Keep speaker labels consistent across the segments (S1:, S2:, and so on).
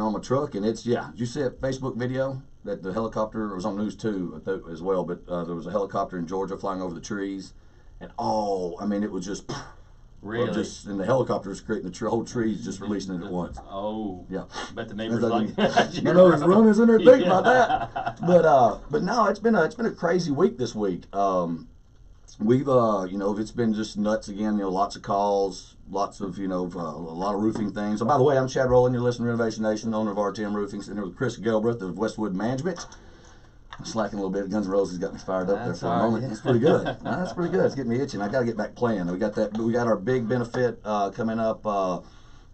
S1: on my truck, and it's yeah. Did you see that Facebook video that the helicopter, it was on news too as well? But there was a helicopter in Georgia flying over the trees, and I mean, it was just
S2: Really?
S1: just and the helicopter was creating the whole trees, just releasing it at once.
S2: Oh.
S1: Yeah.
S2: Bet the neighbors
S1: I
S2: like
S1: know there's runners in there thinking about that, but no, it's been a crazy week this week. We've it's been just nuts again. Lots of calls, lots of a lot of roofing things. So by the way, I'm Chad Rowland. You're listening to Renovation Nation, owner of RTM Roofing, sitting here with Chris Gelbreth of Westwood Management. I'm slacking a little bit. Guns N' Roses got me fired up there for a moment. That's pretty good. That's pretty good. It's getting me itching. I got to get back playing. We got our big benefit coming up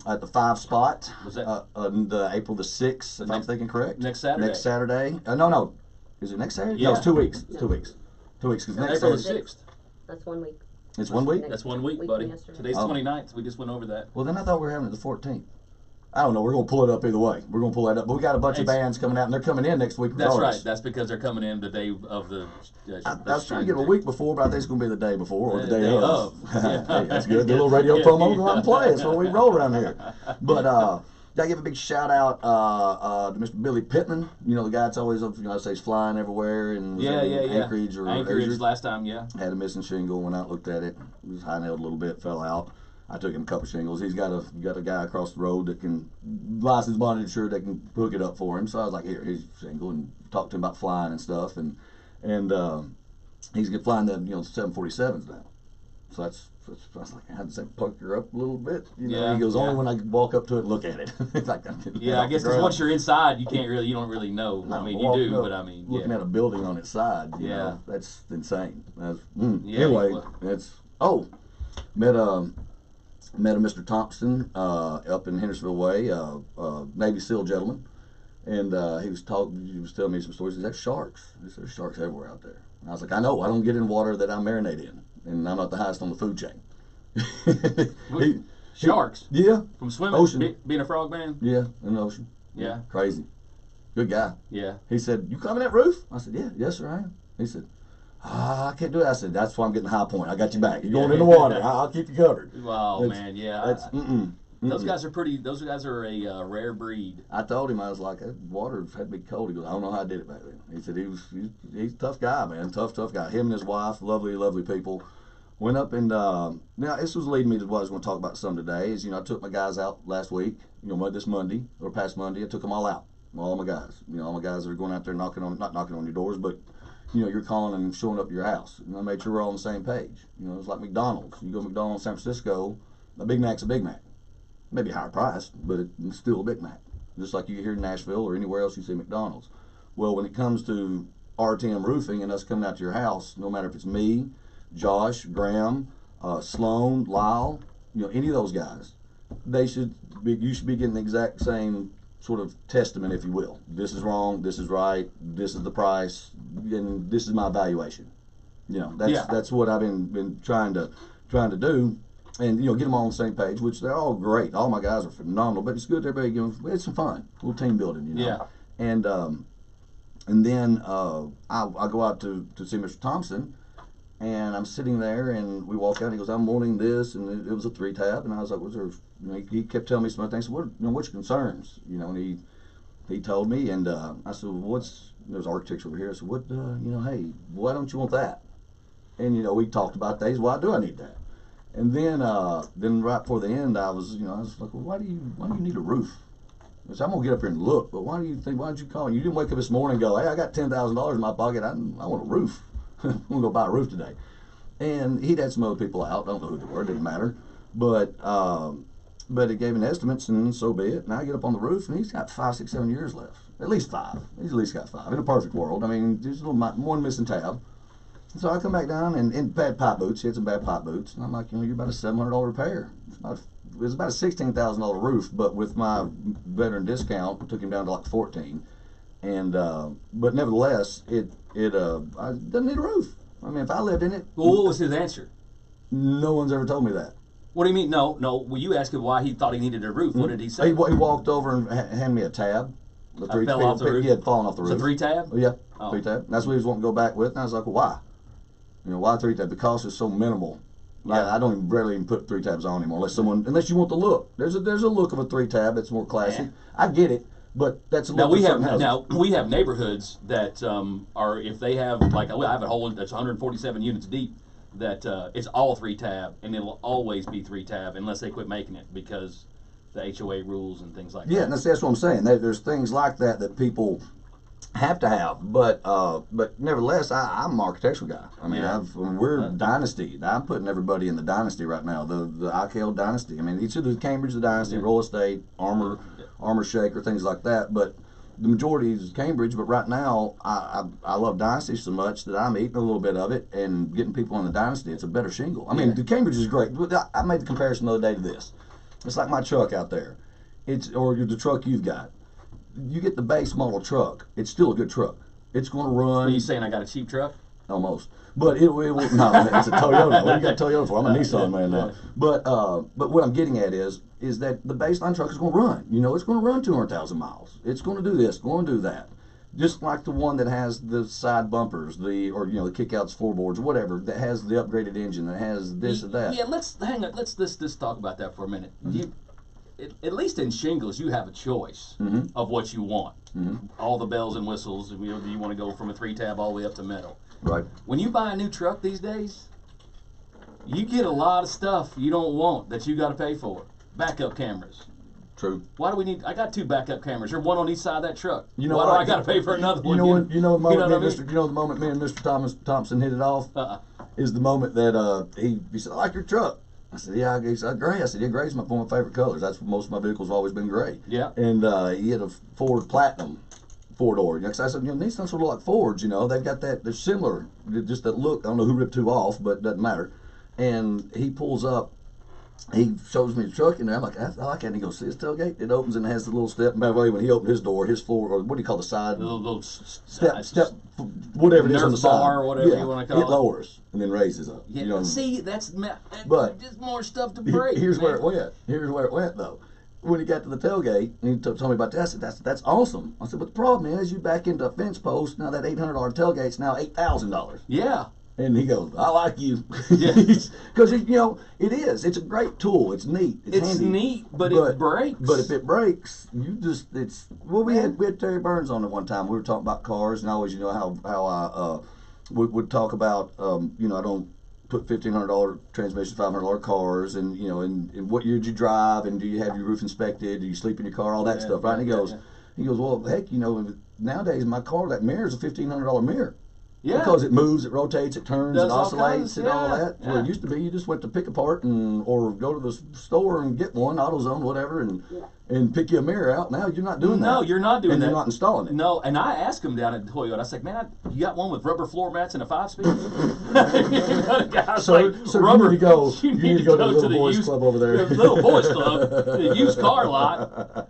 S1: at the 5 spot.
S2: Was that
S1: the April the 6th, if I'm thinking correct?
S2: Next Saturday.
S1: Next Saturday. No. Is it next Saturday?
S2: Yeah.
S1: No, it's 2 weeks. It's
S3: No.
S1: 2 weeks. 2 weeks. Because next
S2: April the
S1: Saturday.
S2: 6th.
S3: That's 1 week.
S1: It's 1 week?
S2: That's 1 week, buddy. Today's
S1: Oh.
S2: 29th. We just went over that.
S1: Well, then I thought we were having it the 14th. I don't know. We're going to pull it up either way. We're going to pull that up. But we got a bunch of bands coming out, and they're coming in next week.
S2: That's right. That's because they're coming in the day of the.
S1: I was trying to get a week before, but I think it's going to be the day before or the day
S2: day
S1: of.
S2: of.
S1: Hey, that's good. The little radio promo, go out and play. That's what we roll around here. But gotta give a big shout out to Mr. Billy Pittman. You know, the guy that's always I say he's flying everywhere and was in Anchorage or
S2: Anchorage last time, yeah.
S1: Had a missing shingle. Went out, looked at it. It was high nailed a little bit, fell out. I took him a couple shingles. He's got a guy across the road that can license bonded insured that can hook it up for him. So I was like, here's your shingle, and talked to him about flying and stuff, and he's flying the 747s now. So that's I was like, I had to say poke her up a little bit.
S2: Yeah,
S1: he goes, only when I walk up to it and look at it. Like,
S2: I guess because once you're inside, you don't really know.
S1: No,
S2: I mean, you do,
S1: up,
S2: but I mean,
S1: looking at a building on its side, you
S2: Yeah.
S1: know, that's insane.
S2: Yeah,
S1: Anyway, met a Mr. Thompson up in Hendersonville Way, Navy SEAL gentleman, and he was telling me some stories. He said, "There's sharks. There's sharks everywhere out there." And I was like, "I know. I don't get in water that I marinate in, and I'm not the highest on the food chain."
S2: Sharks?
S1: Yeah.
S2: From swimming?
S1: Ocean.
S2: Being a frog man?
S1: Yeah, in the ocean.
S2: Yeah.
S1: Crazy. Good guy.
S2: Yeah.
S1: He said, "You climbing that roof?" I said, "Yeah, yes, sir, I am." He said, I can't do it. I said, "That's why I'm getting High Point. I got you back. You're going in the water. I'll keep you covered."
S2: Wow, man, yeah.
S1: That's
S2: Those guys are pretty. Those guys are a rare breed.
S1: I told him, I was like, "That water had to be cold." He goes, "I don't know how I did it back then." He said he's a tough guy, man. Tough guy. Him and his wife, lovely people. Went up and now this was leading me to what I was going to talk about some today. Is I took my guys out last week. This Monday or past Monday, I took them all out. All my guys. All my guys that are going out there not knocking on your doors, but you're calling and showing up at your house. And I made sure we're all on the same page. It's like McDonald's. You go to McDonald's in San Francisco, a Big Mac's a Big Mac. Maybe higher priced, but it's still a Big Mac. Just like you get here in Nashville or anywhere else you see McDonald's. Well, when it comes to RTM Roofing and us coming out to your house, no matter if it's me, Josh, Graham, Sloan, Lyle, any of those guys, you should be getting the exact same sort of testament, if you will. This is wrong, this is right, this is the price, and this is my evaluation. That's what I've been trying to do. And get them all on the same page, which they're all great. All my guys are phenomenal, but it's good that everybody it's some fun, a little team building,
S2: Yeah.
S1: And then I go out to see Mr. Thompson, and I'm sitting there, and we walk out. And he goes, "I'm wanting this," and it was a 3-tab, and I was like, "What's there?" He kept telling me some other things. So what's your concerns? And he told me, and I said, well, there's architecture over here. I said, hey, why don't you want that? And we talked about things. Why do I need that? And then right before the end, I was like, well, why do you need a roof? I said, I'm gonna get up here and look, but why did you call me? You didn't wake up this morning and go, "Hey, I got $10,000 in my pocket. I want a roof. I'm gonna go buy a roof today." And he'd had some other people out. I don't know who they were. It didn't matter. But it gave an estimates, and so be it. And I get up on the roof, and he's got 5, 6, 7 years left. At least 5. He's at least got 5. In a perfect world. I mean, there's one missing tab. So I come back down and bad pipe boots. He had some bad pipe boots, and I'm like, you're about a $700 repair. It was about a $16,000 roof, but with my veteran discount, it took him down to like 14. And but nevertheless, I doesn't need a roof. I mean, if I lived in it.
S2: Well, what was his answer?
S1: No one's ever told me that.
S2: What do you mean? No. Well, you asked him why he thought he needed a roof. What did he say?
S1: He walked over and handed me a tab.
S2: Fell off the roof?
S1: He had fallen off the roof.
S2: It's a 3-tab?
S1: Yeah,
S2: Oh.
S1: 3-tab. That's what he was wanting to go back with. And I was like, well, why? Why 3-tab? The cost is so minimal.
S2: Yeah.
S1: I don't even barely even put 3 tabs on anymore unless you want the look. There's a look of a 3 tab that's more classic.
S2: Yeah.
S1: I get it, but that's a look
S2: Now we
S1: for
S2: have
S1: certain houses.
S2: neighborhoods that are, if they have, like, I have a whole that's 147 units deep, that it's all 3 tab, and it'll always be 3 tab unless they quit making it because the HOA rules and things like
S1: Yeah,
S2: that.
S1: and that's what I'm saying. There's things like that people have to have, but nevertheless, I'm an architectural guy. I mean,
S2: Yeah.
S1: we're dynasty. I'm putting everybody in the dynasty right now. The IKL dynasty. I mean, each of the Cambridge the dynasty,
S2: Yeah.
S1: Royal Estate, Armor Shaker, things like that. But the majority is Cambridge. But right now, I love dynasty so much that I'm eating a little bit of it and getting people in the dynasty. It's a better shingle. I mean,
S2: Yeah.
S1: the Cambridge is great. I made the comparison the other day to this. It's like my truck out there. Or the truck you've got. You get the base model truck, it's still a good truck. It's going to run.
S2: Are you saying I got a cheap truck?
S1: Almost, but it will. No, it's a Toyota. What do you got a Toyota for? I'm a Nissan man now. But what I'm getting at is that the baseline truck is going to run. You know, it's going to run 200,000 miles. It's going to do this, going to do that. Just like the one that has the side bumpers, the kickouts, floorboards, whatever, that has the upgraded engine, that has this or that.
S2: Yeah, let's hang on. Let's talk about that for a minute. At least in shingles, you have a choice of what you want. All the bells and whistles. You want to go from a 3-tab all the way up to metal.
S1: Right.
S2: When you buy a new truck these days, you get a lot of stuff you don't want that you got to pay for. Backup cameras.
S1: True.
S2: Why do we need? I got 2 backup cameras. There's one on each side of that truck.
S1: You know
S2: Why do
S1: what?
S2: I got to pay for another one?
S1: You know the moment
S2: what
S1: the moment me and Mr. Thompson hit it off is the moment that he said, "I like your truck." I said, "Yeah." He said, "Gray." I said, "Yeah, gray's one of my favorite colors. That's most of my vehicles have always been gray."
S2: Yeah.
S1: And he had a Ford Platinum 4-door. I said, Nissan sort of like Fords. They've got that. They're similar. Just that look. I don't know who ripped who off, but it doesn't matter. And he pulls up. He shows me the truck, and I'm like, I like that. And he goes, "See this tailgate? It opens and has the little step." And by the way, when he opened his door, his floor, or what do you call the side?
S2: The little
S1: step, whatever it is on the side.
S2: Bar, or whatever you want to call it.
S1: It lowers and then raises up.
S2: Yeah, see, that's
S1: But
S2: just more stuff to break.
S1: Here's where it went. Here's where it went, though. When he got to the tailgate, and he told me about that, I said, that's awesome. I said, but the problem is, you back into a fence post, now that $800 tailgate's now $8,000.
S2: Yeah.
S1: And he goes, "I like you."
S2: Yeah.
S1: Because, it is. It's a great tool. It's neat. It's handy.
S2: Neat, but it breaks.
S1: But if it breaks, we had Terry Burns on at one time. We were talking about cars, and I always, how I would talk about, I don't put $1,500 transmission, $500 cars, and, and what year did you drive, and do you have your roof inspected, do you sleep in your car, all that stuff, right? And he goes, "Well, heck, nowadays my car, that mirror is a $1,500 mirror."
S2: Yeah.
S1: Because it moves, it rotates, it turns, it oscillates, and all that.
S2: Yeah.
S1: Well, it used to be you just went to pick apart or go to the store and get one, AutoZone, whatever, and pick you a mirror out. Now you're not doing that.
S2: No, you're not doing that.
S1: And you're not installing it.
S2: No, and I asked him down at Toyota, I said, "Man, you got one with rubber floor mats and a 5-speed?"
S1: So
S2: rubber,
S1: you need to go to the Little Boys Club over there.
S2: The Little Boys Club, the used car lot.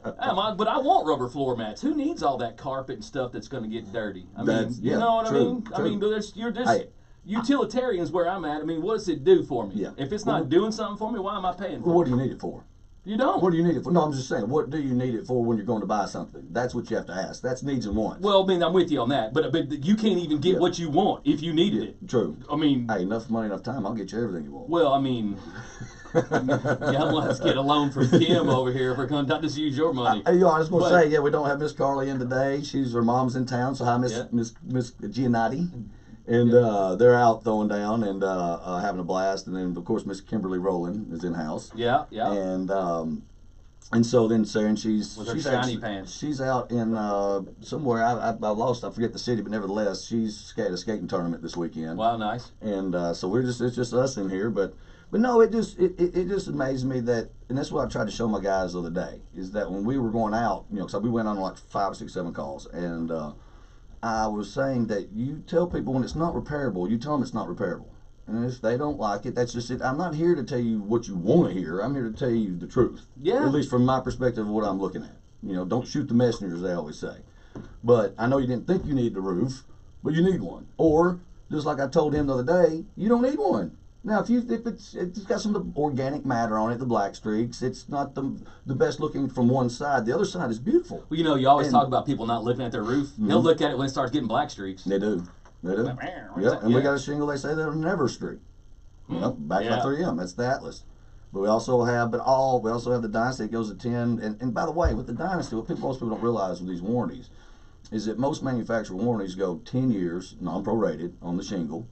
S2: But I want rubber floor mats. Who needs all that carpet and stuff that's going to get dirty? I mean, you know what I mean?
S1: True.
S2: I mean, you're just utilitarian's where I'm at. I mean, what does it do for me?
S1: Yeah.
S2: If it's not doing something for me, why am I paying for it?
S1: What do you need it for?
S2: You don't.
S1: What do you need it for? No, I'm just saying, what do you need it for when you're going to buy something? That's what you have to ask. That's needs and wants.
S2: Well, I mean, I'm with you on that, but you can't even get what you want if you needed it.
S1: True.
S2: I mean,
S1: hey, enough money, enough time, I'll get you everything you want.
S2: Well, I mean, let's get a loan from Kim over here if we're going to just use your money.
S1: I was going to say, we don't have Miss Carly in today. Her mom's in town, so hi, Miss Giannotti. And they're out throwing down and having a blast. And then, of course, Miss Kimberly Rowland is in house.
S2: Yeah.
S1: And so then Sarah, she's
S2: shiny pants.
S1: She's out in somewhere. I forget the city, but nevertheless, she's at a skating tournament this weekend.
S2: Wow, nice.
S1: And so it's just us in here, but no, it just amazed me that, and that's what I tried to show my guys the other day, is that when we were going out, because we went on like 5, 6, 7 calls, and I was saying that you tell people when it's not repairable, you tell them it's not repairable. And if they don't like it, that's just it. I'm not here to tell you what you want to hear. I'm here to tell you the truth.
S2: Yeah.
S1: At least from my perspective of what I'm looking at. Don't shoot the messenger, as they always say. But I know you didn't think you needed a roof, but you need one. Or, just like I told him the other day, you don't need one. Now, if it's got some of the organic matter on it, the black streaks, it's not the best looking from one side. The other side is beautiful.
S2: Well, you always talk about people not looking at their roof. Mm-hmm. They'll look at it when it starts getting black streaks.
S1: They do. Yeah, and we got a shingle, they say that'll never streak. Backed by 3M. That's the Atlas. But we also have we also have the Dynasty that goes to 10. And by the way, with the Dynasty, what most people don't realize with these warranties is that most manufacturer warranties go 10 years, non-prorated, on the shingle.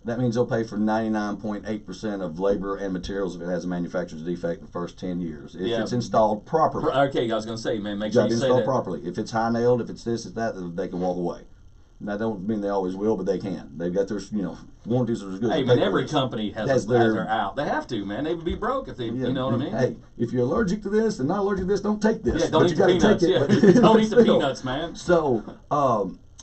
S1: That means they'll pay for 99.8% of labor and materials if it has a manufacturer's defect in the first 10 years. If it's installed properly.
S2: Okay, I was going to say, man, make sure you say that.
S1: Installed properly. If it's high nailed, if it's this, it's that, they can walk away. That don't mean they always will, but they can. They've got their, warranties are as good.
S2: Hey, man, every company has their out. They have to, man. They would be broke if they, you know what I mean?
S1: Hey, if you're allergic to this and not allergic to this, don't take this.
S2: Yeah, don't eat the peanuts. Don't eat the peanuts, man.
S1: So,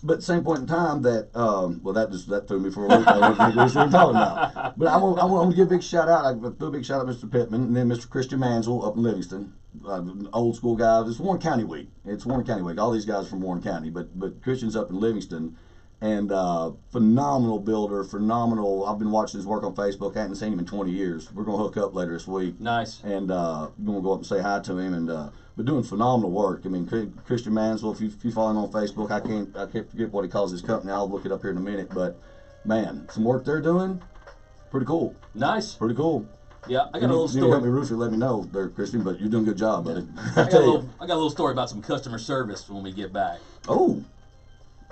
S1: but at the same point in time that, that threw me for a loop. I don't think we were talking about. But I want to give a big shout out. I threw a big shout out to Mr. Pittman and then Mr. Christian Mansell up in Livingston. Old school guy. It's Warren County week. All these guys are from Warren County, but Christian's up in Livingston, and phenomenal builder, phenomenal. I've been watching his work on Facebook. I hadn't seen him in 20 years. We're gonna hook up later this week.
S2: Nice.
S1: And we're gonna go up and say hi to him, and but doing phenomenal work. I mean, Christian Mansell. If you follow him on Facebook, I can't forget what he calls his company. I'll look it up here in a minute. But man, some work they're doing, pretty cool.
S2: Nice.
S1: Pretty cool.
S2: Yeah, I got a little story.
S1: You help me roof it, let me know there, Christian, but you're doing a good job, buddy.
S2: I got a little story about some customer service when we get back.
S1: Oh,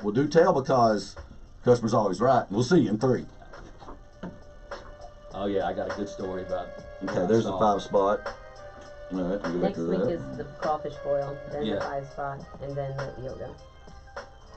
S1: well, do tell, because customer's always right. We'll see you in 3.
S2: Oh, yeah, I got a good story about
S1: okay, there's the 5 spot. All right, we'll go back
S3: Next
S1: to
S3: week
S1: that.
S3: is the crawfish boil, then the 5 spot, and then the yoga.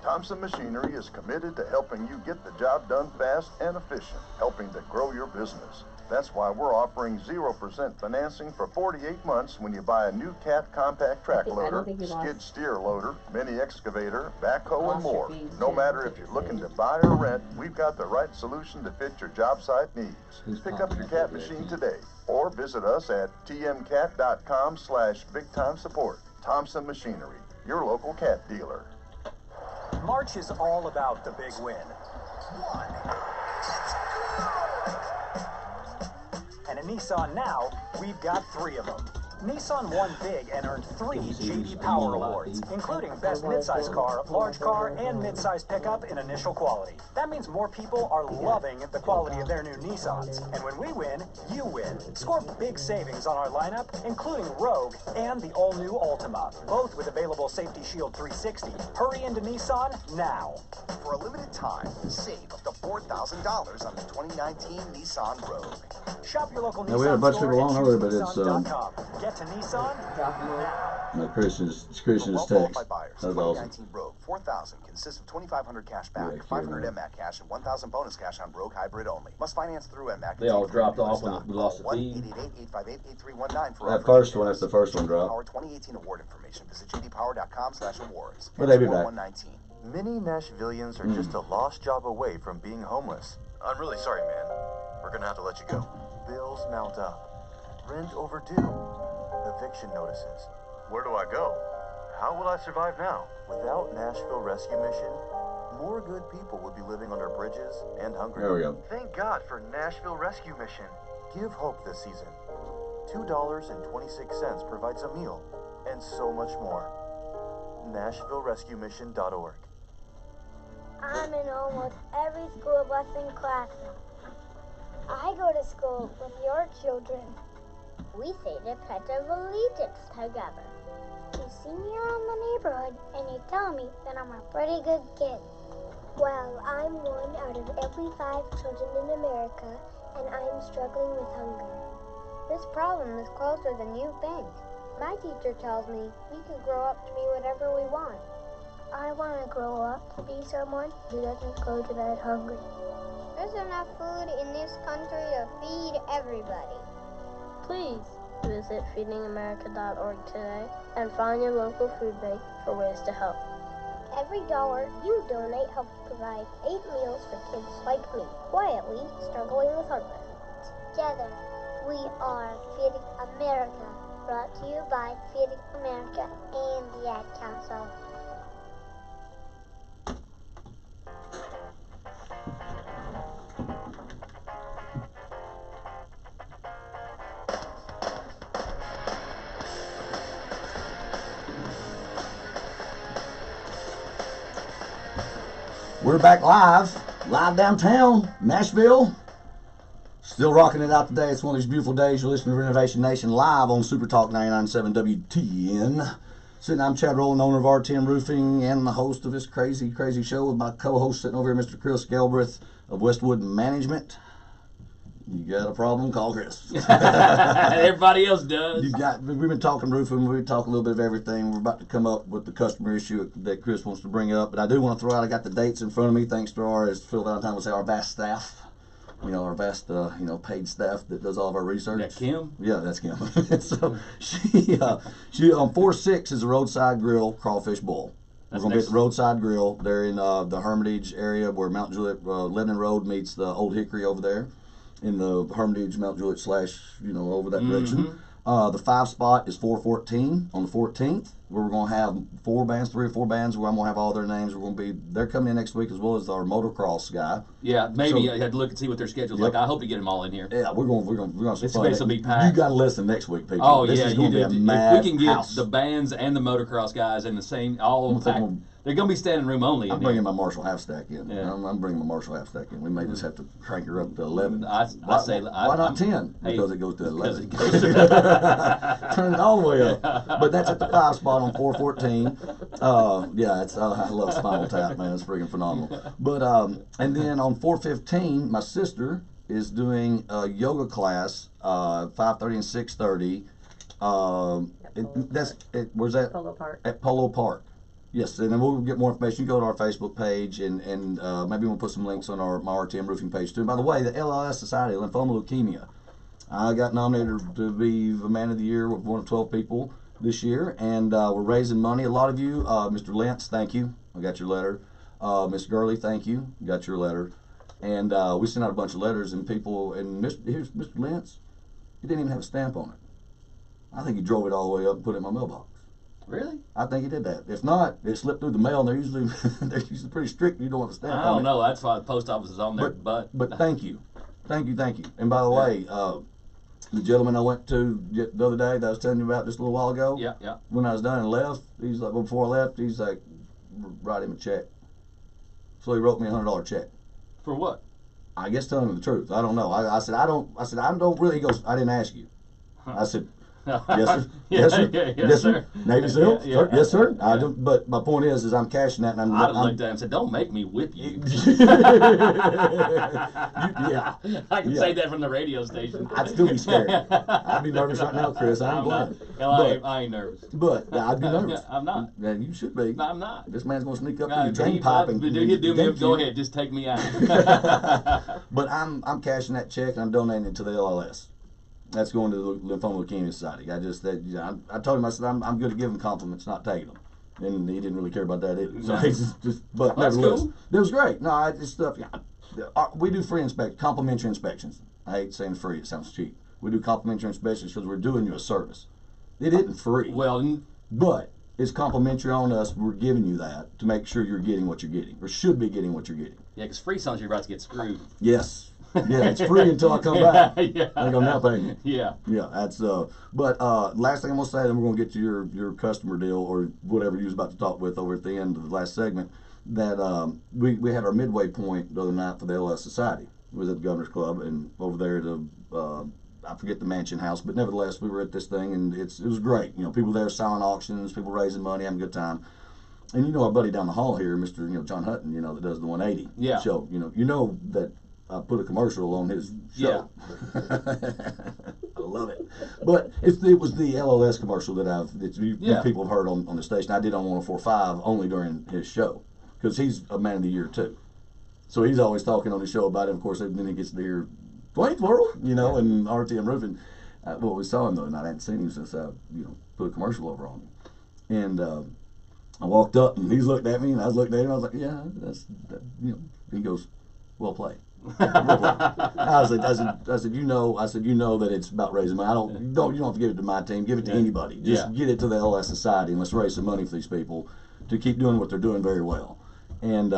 S4: Thompson Machinery is committed to helping you get the job done fast and efficient, helping to grow your business. That's why we're offering 0% financing for 48 months when you buy a new Cat compact track loader, skid steer loader, mini excavator, backhoe, and more. No matter if you're looking to buy or rent, we've got the right solution to fit your job site needs. Pick up your Cat machine today or visit us at tmcat.com/bigtimesupport. Thompson Machinery, your local Cat dealer.
S5: March is all about the big win. And in Nissan now, we've got 3 of them. Nissan won big and earned 3 J.D. Power Awards, including Best Midsize Car, Large Car, and Midsize Pickup in initial quality. That means more people are loving the quality of their new Nissans. And when we win, you win. Score big savings on our lineup, including Rogue and the all-new Altima, both with available Safety Shield 360. Hurry into Nissan now.
S6: For a limited time, save up to $4,000 on the 2019 Nissan Rogue.
S5: Shop your local
S1: Now, we had a
S5: Nissan
S1: bunch of
S5: store
S1: people on
S5: and
S1: earlier,
S5: choose
S1: but it's
S5: Nissan.com. Get to Nissan now.
S1: No, Christian's text.
S6: Well-qualified buyers.
S1: That's
S6: 2019
S1: awesome.
S6: Rogue 4000 consists of 2,500 cash back,
S1: Yeah,
S6: 500 MAC cash, and 1,000 bonus cash on Rogue Hybrid only. Must finance through MAC.
S2: They all dropped off when we lost the feed.
S6: 1-888-858-8319 for
S1: That first one, that's the first one dropped.
S6: Our 2018 award information. Visit jdpower.com/awards.
S1: But they be back.
S6: 119.
S7: Many Nashvillians are just a lost job away from being homeless. I'm really sorry, man. We're gonna have to let you go. Bills mount up. Rent overdue. Eviction notices. Where do I go? How will I survive now? Without Nashville Rescue Mission, more good people would be living under bridges and hungry.
S1: There we go.
S7: Thank God for Nashville Rescue Mission.
S6: Give hope this season. $2.26 provides a meal, and so much more. NashvilleRescueMission.org.
S8: I'm in almost every school bus and classroom. I go to school with your children. We say the Pledge of Allegiance together. You see me around the neighborhood and you tell me that I'm a pretty good kid. Well, I'm 1 out of every 5 children in America, and I'm struggling with hunger. This problem is closer than you think. My teacher tells me we can grow up to be whatever we want. I want to grow up to be someone who doesn't go to bed hungry. There's enough food in this country to feed everybody. Please visit feedingamerica.org today and find your local food bank for ways to help. Every dollar you donate helps provide 8 meals for kids like me, quietly struggling with hunger. Together, we are Feeding America, brought to you by Feeding America and the Ad Council.
S1: We're back live downtown, Nashville. Still rocking it out today. It's one of these beautiful days. You're listening to Renovation Nation live on Super Talk 99.7 WTN. Sitting, I'm Chad Rowland, owner of RTM Roofing and the host of this crazy, crazy show with my co-host sitting over here, Mr. Chris Galbraith of Westwood Management. You got a problem? Call Chris.
S2: Everybody else does.
S1: We've been talking roofing. We've been talking a little bit of everything. We're about to come up with the customer issue that Chris wants to bring up. But I do want to throw out, I got the dates in front of me, thanks to our, as Phil Valentine would say, our vast staff. You know, our vast, paid staff that does all of our research.
S2: That Kim?
S1: Yeah, that's Kim. So she on 4-6 is a roadside grill crawfish boil. We're going to be at the roadside grill. They're in the Hermitage area where Mount Juliet, Lebanon Road meets the Old Hickory over there. In the Hermitage, Mount Juliet / over that direction. The 5 spot is 414 on the 14th, where we're going to have 3 or 4 bands where I'm going to have all their names. They're coming in next week as well as our motocross guy.
S2: Yeah, maybe I had to look and see what their schedule's like. I hope to get them all in here.
S1: Yeah, we're going to
S2: This place will be packed.
S1: You got to listen next week, people.
S2: Oh,
S1: this
S2: yeah,
S1: is going to be a mad
S2: if we can get
S1: house.
S2: the bands and the motocross guys in the same, all packed. They're going to be standing room only.
S1: I'm bringing my Marshall half stack in.
S2: Yeah.
S1: I'm bringing my Marshall half stack in. We may just have to crank her up to 11.
S2: I say,
S1: why not 10?
S2: Hey,
S1: Because it goes to 11.
S2: because it goes to
S1: Turn it all the way up. But that's at the 5 spot on 414. I love Spinal Tap, man. It's freaking phenomenal. But and then on 415, my sister is doing a yoga class, 5:30 and 6:30. Where's that?
S3: Polo Park.
S1: At Polo Park. Yes, and then we'll get more information. You go to our Facebook page, and maybe we'll put some links on my RTM roofing page too. By the way, the LLS Society, Lymphoma Leukemia, I got nominated to be the Man of the Year with one of 12 people this year, and we're raising money. A lot of you, Mr. Lentz, thank you. I got your letter. Miss Gurley, thank you. Got your letter. And we sent out a bunch of letters, and people, and here's Mr. Lentz. He didn't even have a stamp on it. I think he drove it all the way up and put it in my mailbox.
S2: Really?
S1: I think he did that. If not, it slipped through the mail, and they're usually pretty strict. You don't have a stamp on it.
S2: I don't know. That's why the post office is on there. But
S1: thank you. Thank you. And by the way, the gentleman I went to the other day that I was telling you about just a little while ago,
S2: yeah.
S1: when I was done and left, he's like, before I left, he's like, write him a check. So he wrote me a $100 check.
S2: For what?
S1: I guess telling him the truth. I don't know. I said, I don't really. He goes, I didn't ask you. I said, yes, sir. Yes, sir. Yes, sir. Navy SEAL? Sir? Yes, sir. But my point is I'm cashing that, and
S2: I'd have looked at him and said, "Don't make me whip you."
S1: Yeah.
S2: I can say that from the radio station.
S1: I'd still be scared. I'd be nervous right now, Chris. I ain't playing.
S2: I ain't nervous.
S1: But I'd be nervous.
S2: I'm not.
S1: Yeah, you should be.
S2: No, I'm not.
S1: This man's gonna sneak up in your drain pipe and
S2: go ahead, just take me out.
S1: But I'm cashing that check and I'm donating it to the LLS. That's going to the Lymphoma Leukemia Society. I told him, I said, I'm good at giving compliments, not taking them. And he didn't really care about that either. So
S2: No.
S1: he's but
S2: Well, that's
S1: nevertheless,
S2: cool.
S1: It was great. No, it's stuff. We do free complimentary inspections. I hate saying free; it sounds cheap. We do complimentary inspections because we're doing you a service. It isn't free,
S2: Well,
S1: but it's complimentary on us. We're giving you that to make sure you're getting what you're getting, or should be getting what you're getting.
S2: yeah, because free songs you're about to get screwed.
S1: Yes. Yeah, it's free until I come back.
S2: Yeah.
S1: I ain't gonna now pay me.
S2: Yeah.
S1: Yeah, that's but last thing I'm gonna say, then we're gonna get to your customer deal or whatever you was about to talk with over at the end of the last segment. That we had our midway point the other night for the LS Society. It was at the Governor's Club and over there at I forget the Mansion House, but nevertheless we were at this thing and it was great. You know, people there selling auctions, people raising money, having a good time. And our buddy down the hall here, Mr. John Hutton, that does the 180
S2: Yeah.
S1: show. You know that I put a commercial on his show. Yeah. I love it. But it was the LLS commercial that you people have heard on the station. I did on 104.5 only during his show because he's a Man of the Year too. So he's always talking on his show about it. Of course, then he gets to hear Dwayne Plural, and RTM Roofing. We saw him though, and I hadn't seen him since I put a commercial over on him. And I walked up and he's looked at me and I was looking at him. I was like, yeah, He goes, well played. I said, you know that it's about raising money. You don't have to give it to my team. Give it to anybody. Just get it to the LS Society and let's raise some money for these people to keep doing what they're doing very well. And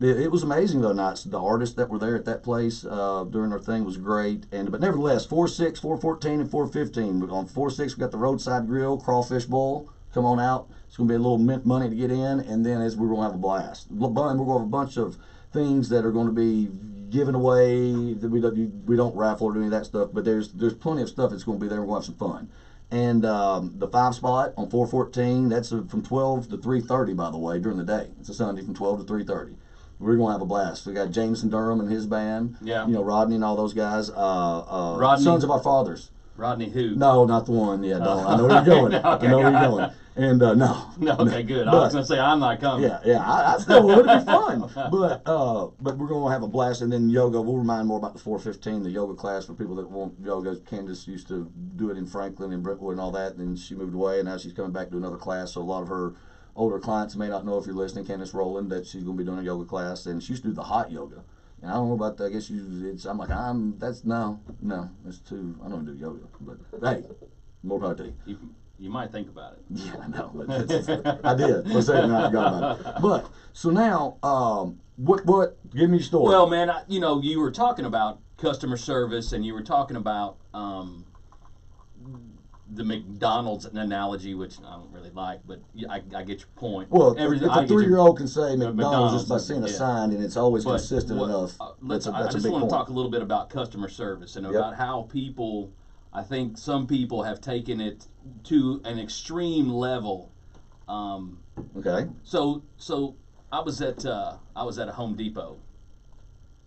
S1: it was amazing though. The artists that were there at that place during our thing was great. But nevertheless, 4-6, 414, and 415. On 4-6, we got the roadside grill, crawfish bowl. Come on out. It's going to be a little mint money to get in, and then we're going to have a blast. We're going to have a bunch of things that are going to be giving away. We don't raffle or do any of that stuff. But there's plenty of stuff that's going to be there. We're going to have some fun. And the 5 spot on 414, that's from 12 to 3:30, by the way, during the day. It's a Sunday from 12 to 3:30. We're going to have a blast. We got Jameson Durham and his band.
S2: Yeah.
S1: You know, Rodney and all those guys.
S2: Rodney.
S1: Sons of Our Fathers.
S2: Rodney who?
S1: No, not the one. Yeah, don't. I know where you're going.
S2: Okay.
S1: I know where you're going. And no.
S2: No, okay, good.
S1: But,
S2: I was going to say, I'm not coming.
S1: Yeah, I still would. It'd be fun. But we're going to have a blast. And then yoga, we'll remind more about the 415, the yoga class for people that want yoga. Candace used to do it in Franklin and Brentwood and all that. And then she moved away, and now she's coming back to another class. So a lot of her older clients may not know, if you're listening, Candace Rowland, that she's going to be doing a yoga class. And she used to do the hot yoga. And I don't know about that. I guess I'm like, no, it's too, I don't do yoga. But hey, more power to you.
S2: You might think about it.
S1: Yeah, I know. But I did. For a second, I forgot about it. But, so now, what, give me your story.
S2: Well, man, you were talking about customer service, and you were talking about the McDonald's analogy, which I don't really like, but I get your point.
S1: Well, if a 3-year-old can say McDonald's just by seeing a
S2: yeah.
S1: sign, and it's always consistent enough, that's a
S2: I
S1: big
S2: just want
S1: point.
S2: to talk a little bit about customer service and about how people, I think some people have taken it to an extreme level.
S1: Okay.
S2: So I was at a Home Depot,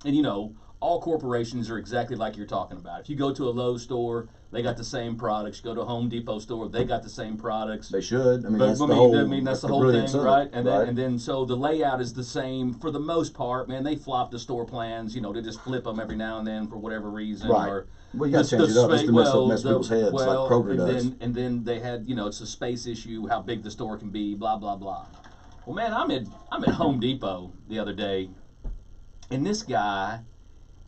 S2: and all corporations are exactly like you're talking about. If you go to a Lowe's store, they got the same products. You go to a Home Depot store, they got the same products.
S1: They should.
S2: That's the whole thing, right? And then so the layout is the same for the most part. Man, they flop the store plans. They just flip them every now and then for whatever reason.
S1: Right.
S2: Or
S1: well, you got to change it up just to mess people's heads like Kroger does.
S2: And then they had, it's a space issue, how big the store can be, blah blah blah. Well, man, I'm at Home Depot the other day, and this guy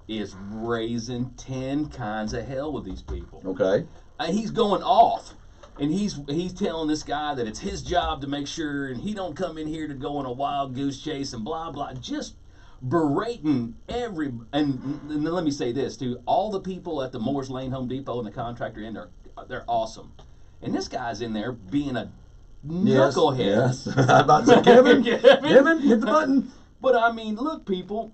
S2: is raising 10 kinds of hell with these people.
S1: Okay.
S2: He's going off, and he's telling this guy that it's his job to make sure, and he don't come in here to go on a wild goose chase and blah blah, just berating every. And let me say this too: all the people at the Moore's Lane Home Depot and the contractor in there, they're awesome, and this guy's in there being a knucklehead.
S1: Yes. I'm about to say, Kevin, hit the button.
S2: But I mean, look, people.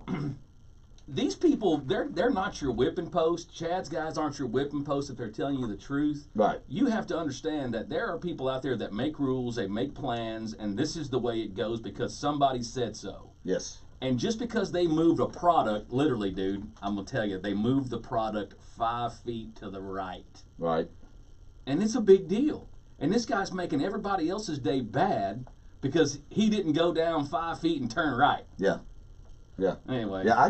S2: These people, they're not your whipping post. Chad's guys aren't your whipping post if they're telling you the truth.
S1: Right.
S2: You have to understand that there are people out there that make rules, they make plans, and this is the way it goes because somebody said so.
S1: Yes.
S2: And just because they moved a product, literally, dude, I'm going to tell you, they moved the product 5 feet to the right.
S1: Right.
S2: And it's a big deal. And this guy's making everybody else's day bad because he didn't go down 5 feet and turn right.
S1: Yeah. Yeah.
S2: Anyway.
S1: Yeah, I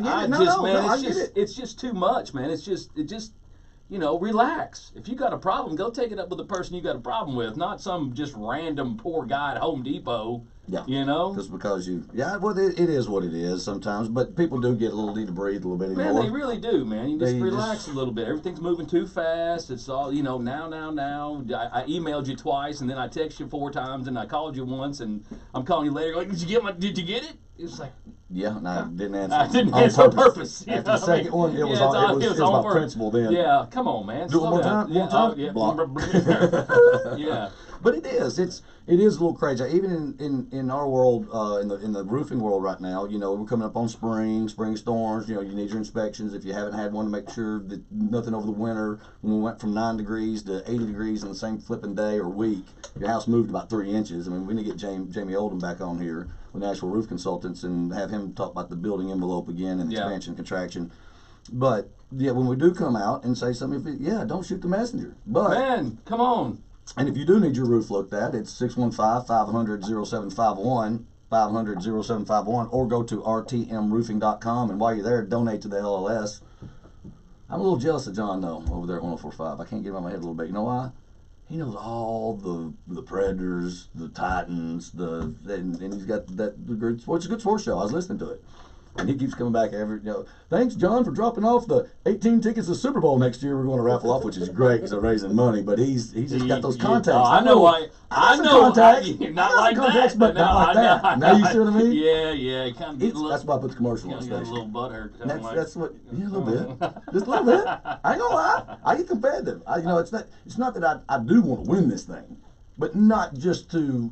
S1: get it.
S2: It's just too much, man. It just relax. If you got a problem, go take it up with the person you got a problem with, not some just random poor guy at Home Depot.
S1: Yeah. Just because well, it is what it is sometimes, but people do get a little need to breathe a little bit anymore.
S2: Man, they really do, man. You just relax a little bit. Everything's moving too fast. It's all, now. I emailed you twice, and then I texted you 4 times, and I called you once, and I'm calling you later like, did you get it? It's like,
S1: yeah, and I didn't answer.
S2: I didn't answer on purpose.
S1: After the second one, it was by principle then.
S2: Yeah, come on, man.
S1: Do it one time.
S2: Yeah.
S1: Block.
S2: Yeah.
S1: But it is a little crazy. Even in our world, in the roofing world right now, we're coming up on spring storms. You need your inspections if you haven't had one to make sure that nothing over the winter. When we went from 9 degrees to 80 degrees in the same flipping day or week, your house moved about 3 inches. I mean, we need to get Jamie Oldham back on here with National Roof Consultants and have him talk about the building envelope again and expansion, contraction. But yeah, when we do come out and say something, don't shoot the messenger. But
S2: man, come on.
S1: And if you do need your roof looked at, it's 615-500-0751, 500-0751, or go to rtmroofing.com. And while you're there, donate to the LLS. I'm a little jealous of John, though, over there at 104.5. I can't get him out of my head a little bit. You know why? He knows all the Predators, the Titans, and he's got it's a good sports show. I was listening to it. And he keeps coming back thanks, John, for dropping off the 18 tickets to the Super Bowl next year. We're going to raffle off, which is great because they're raising money. But he's just got those contacts.
S2: I know why. I know.
S1: Contacts.
S2: Not like
S1: contacts,
S2: that.
S1: But not like that. Now you see what I mean?
S2: Yeah. Kind of
S1: that's why I put the commercial on
S2: stage. A little butthurt.
S1: That's what. Yeah, a little bit. Just a little bit. I ain't gonna lie. I get competitive. It's not that I do want to win this thing, but not just to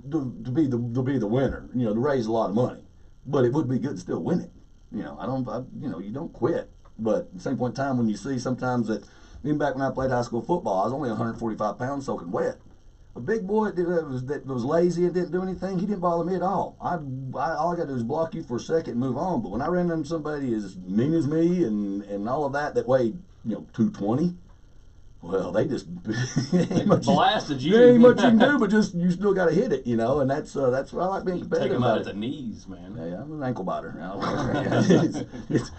S1: be the winner. To raise a lot of money. But it would be good to still win it. You know, you don't quit. But at the same point in time, when you see sometimes that, even back when I played high school football, I was only 145 pounds soaking wet. A big boy that was lazy and didn't do anything, he didn't bother me at all. All I got to do is block you for a second and move on. But when I ran into somebody as mean as me and all of that weighed, 220, well, they just
S2: blasted you.
S1: There ain't much you can do, but just you still got to hit it, and that's why I like being competitive.
S2: Take them out at the knees, man.
S1: Yeah, I'm an ankle biter.
S2: Just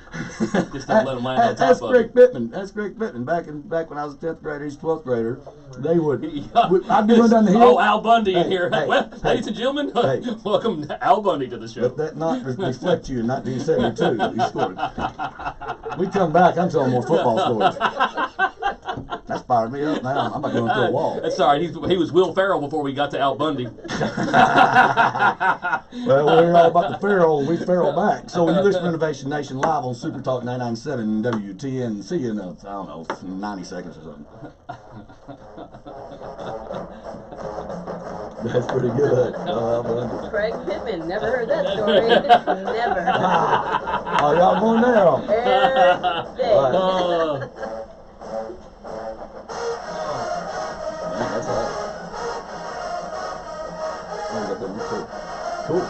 S2: don't let them land on top
S1: that's
S2: of
S1: Greg
S2: it.
S1: Pittman. That's Greg Pittman. Back when I was a 10th grader, he's a 12th grader. They would. I'd be running down the hill.
S2: Oh, Al Bundy in here. Well, ladies and gentlemen, welcome Al Bundy to the show.
S1: Let that not reflect you in 1972. He scored. We come back, I'm telling more football stories. That's fired me up now. I'm about going through a wall.
S2: That's all right. He was Will Ferrell before we got to Al Bundy.
S1: Well, we're all about the Ferrell, and we Ferrell back. So you listen to Renovation Nation live on Super Talk 997 WTN. See you in, 90 seconds or something. That's pretty good.
S3: Craig Pittman, never heard that story. Never.
S1: Oh, y'all going now? Man, that's all right. Oh, we got that one too. Cool.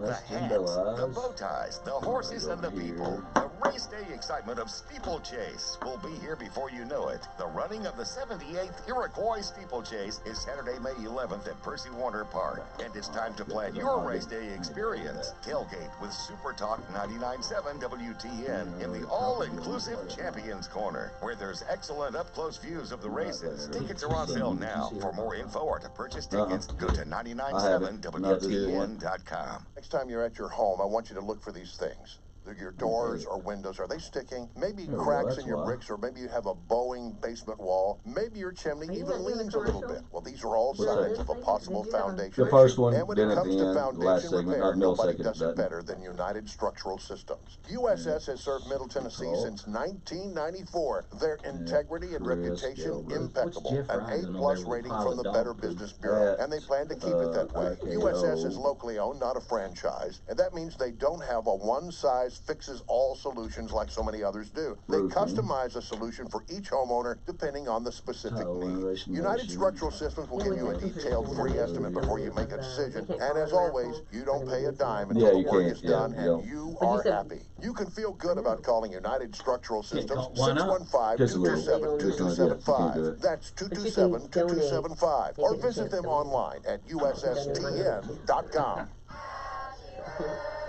S6: The hats, the bow ties, the horses, and the people. The race day excitement of Steeplechase will be here before you know it. The running of the 78th Iroquois Steeplechase is Saturday, May 11th at Percy Warner Park. And it's time to plan your race day experience. Tailgate with Super Talk 99.7 WTN in the all-inclusive Champions Corner, where there's excellent up-close views of the races. Tickets are on sale now. For more info or to purchase tickets, go to 997WTN.com.
S4: Next time you're at your home, I want you to look for these things. Your doors or windows, are they sticking? Maybe cracks in your bricks, or maybe you have a bowing basement wall. Maybe your chimney even leans a little bit. Well, these are all signs of a possible foundation
S1: The first one,
S4: And when
S1: then
S4: it
S1: at
S4: comes
S1: the
S4: to
S1: end, the
S4: foundation
S1: last segment,
S4: repair,
S1: not
S4: nobody
S1: millisecond,
S4: does it
S1: that.
S4: better than United Structural Systems. USS has served Middle Tennessee since 1994. Their integrity and reputation impeccable. An A+ rating from the Better Business Bureau, and they plan to keep it that way. USS is locally owned, not a franchise, and that means they don't have a one-size-fixes-all solutions like so many others do. They customize a solution for each homeowner depending on the specific need. United Structural Systems will give you a detailed free estimate before you make a decision. And as always, you don't pay a dime until the work is done and you are happy. You can feel good about calling United Structural Systems 615-227-2275. That's 227-2275. Or visit them online at USSTN.com.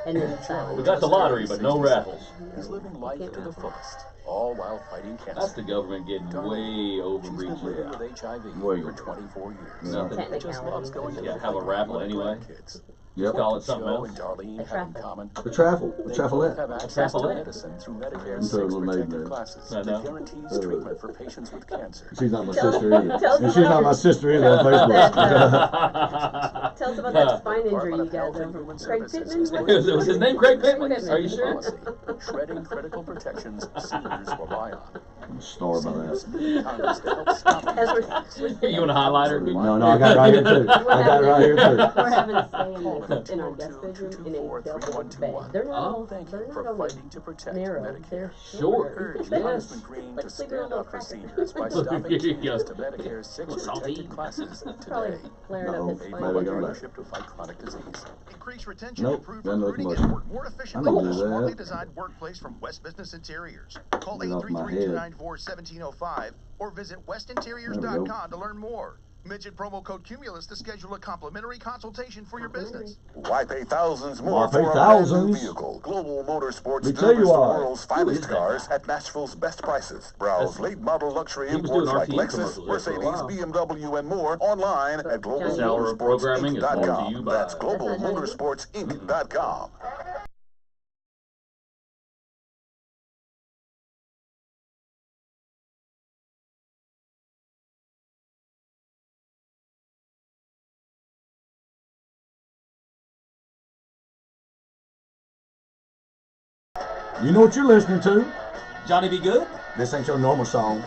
S3: And then
S2: We got the lottery, but no raffles.
S9: He's living life to the fullest, all while fighting cancer.
S2: That's the government getting way
S9: She's been living
S2: overreaching.
S9: with HIV
S1: Way
S9: for
S1: over.
S9: 24 years.
S2: Nothing.
S9: And just loves going to
S2: Yeah,
S9: the
S2: have a
S9: fight
S2: raffle
S9: with
S2: anyway.
S9: grandkids.
S1: Yep.
S2: Call it something
S9: Joe
S2: else.
S9: and Darlene have in common.
S1: The travel. The
S9: They both
S1: travelette.
S9: have access to
S2: Travelette.
S9: medicine through Medicare's
S1: Throw a
S9: 6
S1: little maid
S9: protected
S1: there.
S9: classes
S2: I know.
S9: that guarantees treatment for patients with cancer.
S1: She's not my sister either.
S3: tell us
S1: And she's not my sister either on Facebook.
S3: Tell us about that spine injury you got
S9: Health and
S3: from
S9: Human
S3: Craig
S9: Services
S3: Pittman.
S9: is
S2: Was his name Craig Pittman?
S3: Pittman.
S2: Are you sure?
S9: policy, shredding critical protections seniors rely on.
S1: I'm a star by that.
S9: Congress to help stop
S3: As
S9: these
S3: we're,
S2: You want a highlighter?
S1: No, I got it right here too. I got it right here too.
S3: we're having to stay in our guest bedroom in a double bed. They're not all,
S9: Thank
S3: they're
S9: you
S3: not
S9: for
S3: only
S9: fighting to protect
S3: narrow,
S9: Medicare.
S3: they're
S2: Sure.
S3: short.
S9: Urge
S2: Yes.
S9: Congressman Green
S3: Like
S9: to
S3: sleeping
S9: stand
S3: on a
S9: up for
S3: cracker.
S9: seniors by
S2: Here
S9: stopping
S2: you go.
S9: changes to Medicare's 6 protected classes
S3: Probably
S9: today.
S3: flaring up
S1: No,
S3: his
S1: maybe
S3: spine.
S1: I
S9: Public
S1: got it.
S9: leadership to fight chronic disease.
S10: Increase retention,
S1: Nope,
S10: improve
S1: doesn't look
S10: recruiting,
S1: much.
S10: and work more
S1: I
S10: efficiently
S1: don't
S10: with a
S1: do
S10: smartly
S1: that.
S10: designed workplace from West Business Interiors. Call
S1: Get off my head.
S10: 833-294-1705 or visit westinteriors.com to learn more. Mention promo code Cumulus to schedule a complimentary consultation for your business.
S4: Why pay thousands more
S1: Why pay
S4: for a brand new
S1: thousands?
S4: vehicle? Global Motorsports
S1: We tell you
S4: delivers the
S1: why.
S4: world's finest cars at Nashville's best prices. Browse late model luxury
S2: He was doing
S4: imports like
S2: RTE
S4: Lexus,
S2: commercials there for a
S4: Mercedes,
S2: while.
S4: BMW, and more online at
S3: This hour
S2: of programming is brought to you
S4: globalmotorsportsinc.com.
S2: by-
S4: That's globalmotorsportsinc.com.
S1: You know what you're listening to.
S2: Johnny Be Good?
S1: This ain't your normal song.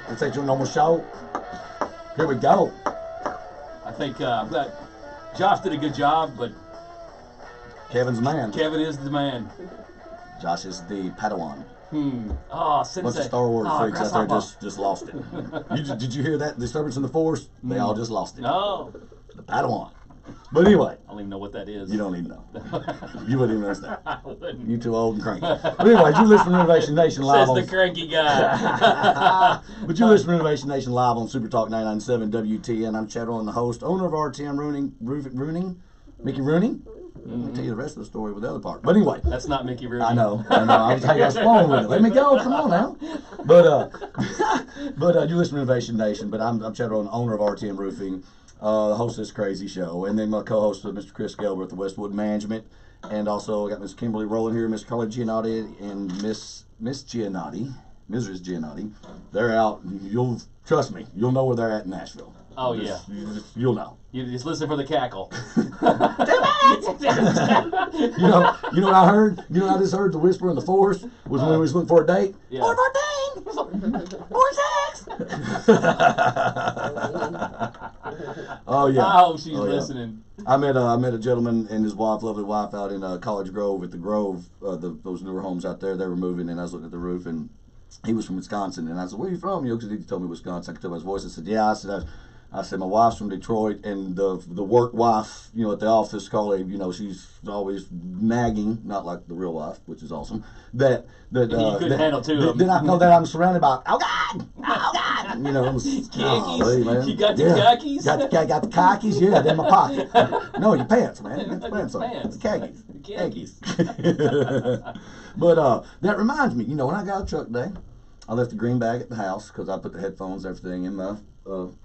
S1: This ain't your normal show. Here we go.
S2: I think Josh did a good job, but
S1: Kevin's the man.
S2: Kevin is the man.
S1: Josh is the Padawan.
S2: Oh, Sensei.
S1: Bunch of Star Wars freaks out there
S2: grasshopper.
S1: just lost it. Did you hear that disturbance in the Force? They all just lost it.
S2: No.
S1: The Padawan. But anyway.
S2: I don't even know what that is.
S1: You don't even know. You wouldn't even understand.
S2: I wouldn't.
S1: You too old and cranky. But anyway, you listen to Renovation Nation live
S2: Says
S1: on...
S2: the cranky guy.
S1: But you listen to Renovation Nation live on Super Talk 997 WTN. I'm Chad Rowan, the host, owner of RTM Rooning. Mickey Rooney? Let me tell you the rest of the story with the other part. But anyway.
S2: That's not Mickey Rooney.
S1: I know. I was flowing with it. Let me go. Come on now. But you listen to Renovation Nation. But I'm Chad Rowan, owner of RTM Roofing, host of this crazy show. And then my co-host, Mr. Chris Gelber at the Westwood Management. And also I got Miss Kimberly Rowland here, Miss Carly Giannotti, and Miss Giannotti, Mrs. Giannotti. They're out. Trust me, you'll know where they're at in Nashville.
S2: Oh, yeah.
S1: You'll know.
S2: You just listen for the cackle.
S1: You know what I heard? You know what I just heard? The whisper in the forest was when we was looking for a date.
S2: Yeah.
S1: 414! 46! Oh yeah.
S2: I hope she's listening.
S1: I met a gentleman and his wife, lovely wife, out in College Grove at the Grove. Those newer homes out there. They were moving, and I was looking at the roof, and he was from Wisconsin, and I said, "Where are you from?" Because he told me Wisconsin. I could tell by his voice. I said, "Yeah." I said, my wife's from Detroit, and the work wife, at the office, Carly, she's always nagging, not like the real wife, which is awesome. That
S2: you couldn't handle two of them.
S1: Then I know that I'm surrounded by, oh God,
S2: khakis.
S1: Man.
S2: You got the khakis.
S1: Got the khakis. Yeah, they're in my pocket. No, your pants, man. You got the pants on.
S2: Pants.
S1: Khakis. But that reminds me, when I got a truck today, I left the green bag at the house because I put the headphones and everything in my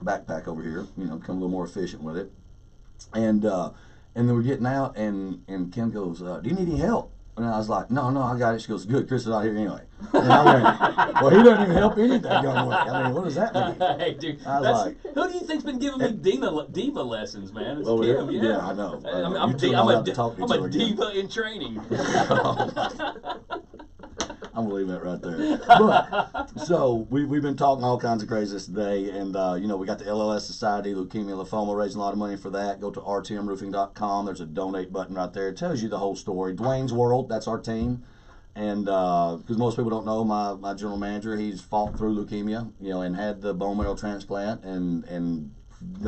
S1: backpack over here, become a little more efficient with it. And then we're getting out, and Kim goes, "Do you need any help?" And I was like, No, I got it. She goes, "Good, Chris is out here anyway." And I went, "Well, he doesn't even help anything going way. I mean, what does that mean?"
S2: Hey, dude,
S1: I was like,
S2: who do you think's been giving me diva lessons, man? It's
S1: "Oh,
S2: Kim,
S1: yeah, I know.
S2: I'm
S1: You two know how to talk to each
S2: a
S1: other again.
S2: diva in training.
S1: I'm gonna leave that right there. But so we've been talking all kinds of craziness today, and we got the LLS Society, Leukemia and Lymphoma, raising a lot of money for that. Go to rtmroofing.com. There's a donate button right there. It tells you the whole story. Dwayne's World, that's our team, and because most people don't know, my general manager, he's fought through leukemia, and had the bone marrow transplant, and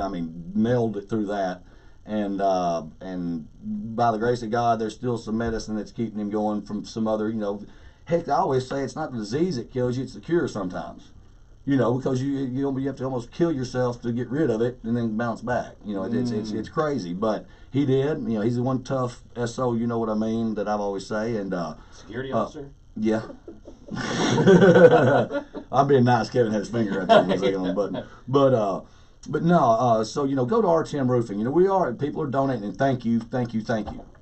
S1: I mean nailed it through that. And by the grace of God, there's still some medicine that's keeping him going from some other, Heck, I always say it's not the disease that kills you, it's the cure sometimes. Because you have to almost kill yourself to get rid of it and then bounce back. It's crazy. But he did. He's the one tough SO, you know what I mean, that I've always say. And
S2: Security officer?
S1: Yeah. I'm being nice. Kevin had his finger right there on the button. But no, so, go to RTM Roofing. People are donating, and thank you.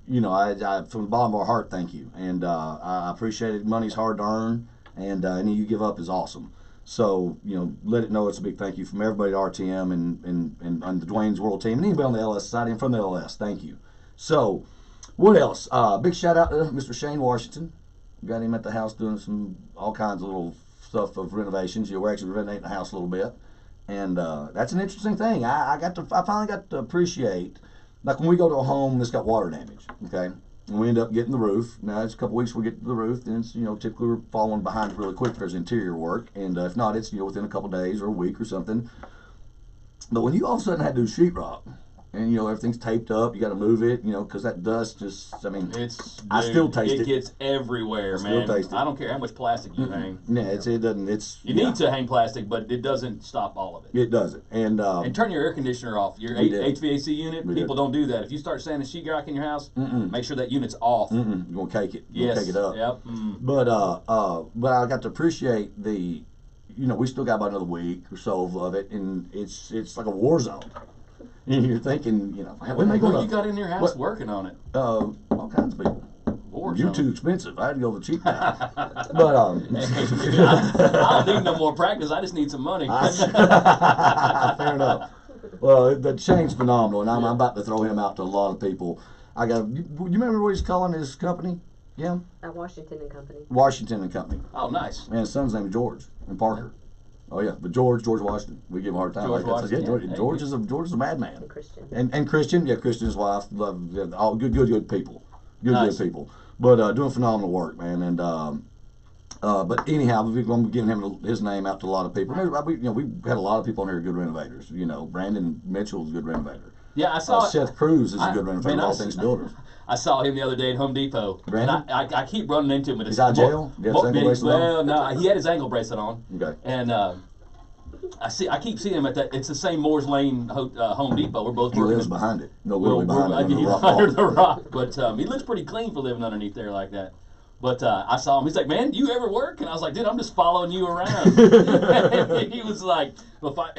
S1: I from the bottom of our heart, thank you. And I appreciate it. Money's hard to earn, and any you give up is awesome. So, let it know it's a big thank you from everybody at RTM and the Dwayne's World team, and anybody on the LS Society and from the LS. Thank you. So, what else? Big shout out to Mr. Shane Washington. We got him at the house doing all kinds of little stuff of renovations. We're actually renovating the house a little bit. And that's an interesting thing. I finally got to appreciate, like when we go to a home that's got water damage, okay, and we end up getting the roof. Now it's a couple weeks we get to the roof, then it's typically we're falling behind really quick if there's interior work, and if not, it's within a couple days or a week or something. But when you all of a sudden had to do sheetrock, and everything's taped up, you got to move it, because that dust just, I still taste it.
S2: It gets everywhere, man.
S1: Taste it.
S2: I don't care how much plastic you hang.
S1: Yeah, it doesn't.
S2: You need to hang plastic, but it doesn't stop all of it.
S1: It doesn't. And
S2: turn your air conditioner off. Your HVAC unit. People don't do that. If you start sanding sheetrock in your house, make sure that unit's off.
S1: You're gonna cake it.
S2: Yes.
S1: Cake it up.
S2: Yep.
S1: But I got to appreciate the, we still got about another week or so of it, and it's like a war zone. And you're thinking, when they
S2: you got in your house working on it?
S1: All kinds of people. You're too expensive. I had to go to the cheap guy. But
S2: I don't need no more practice. I just need some money.
S1: Fair enough. Well, the Shane's phenomenal, and I'm about to throw him out to a lot of people. You remember what he's calling his company? Yeah.
S3: Washington and Company.
S1: Washington and Company.
S2: Oh, nice.
S1: And his son's name is George and Parker. Oh yeah, but George Washington. We give him a hard time.
S2: George Washington.
S1: Yeah, George is a madman.
S3: And Christian.
S1: And Christian, Christian's wife, love all good people.
S2: Nice.
S1: good people. But doing phenomenal work, man. And but anyhow, we've been giving his name out to a lot of people. And we had a lot of people on here good renovators. Brandon Mitchell's a good renovator.
S2: Yeah, I saw
S1: Seth Cruz is a good renovator.
S2: man,
S1: All things builders.
S2: I saw him the other day at Home Depot.
S1: Brandon?
S2: And I keep running into him.
S1: He's out of jail? He had his ankle bracelet on?
S2: Well, no, he had his ankle bracelet on.
S1: Okay.
S2: And I keep seeing him at that. It's the same Moore's Lane Home Depot. We're both
S1: He
S2: working.
S1: lives behind it. No, literally
S2: We're
S1: behind it.
S2: under the rock. But he looks pretty clean for living underneath there like that. But I saw him. He's like, man, you ever work? And I was like, dude, I'm just following you around. And he was like, well,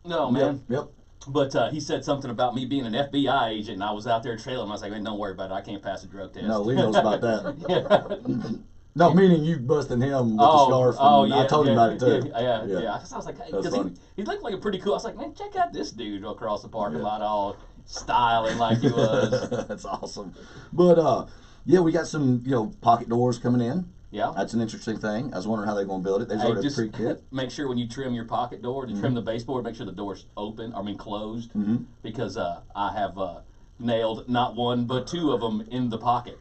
S2: no, man.
S1: Yep.
S2: But he said something about me being an FBI agent, and I was out there trailing him. I was like, man, don't worry about it. I can't pass a drug test.
S1: No, Lee knows about that.
S2: Yeah.
S1: No, meaning you busting him with the scarf. And I told him about it too.
S2: Yeah. I was like, because he looked like a pretty cool. I was like, man, check out this dude across the parking lot, all styling like he was.
S1: That's awesome. But we got some pocket doors coming in.
S2: Yeah.
S1: That's an interesting thing. I was wondering how they're going to build it. They've already pre-kit.
S2: Make sure when you trim your pocket door, to trim the baseboard, make sure the door's closed.
S1: Mm-hmm.
S2: Because I have nailed not one but two of them in the pocket.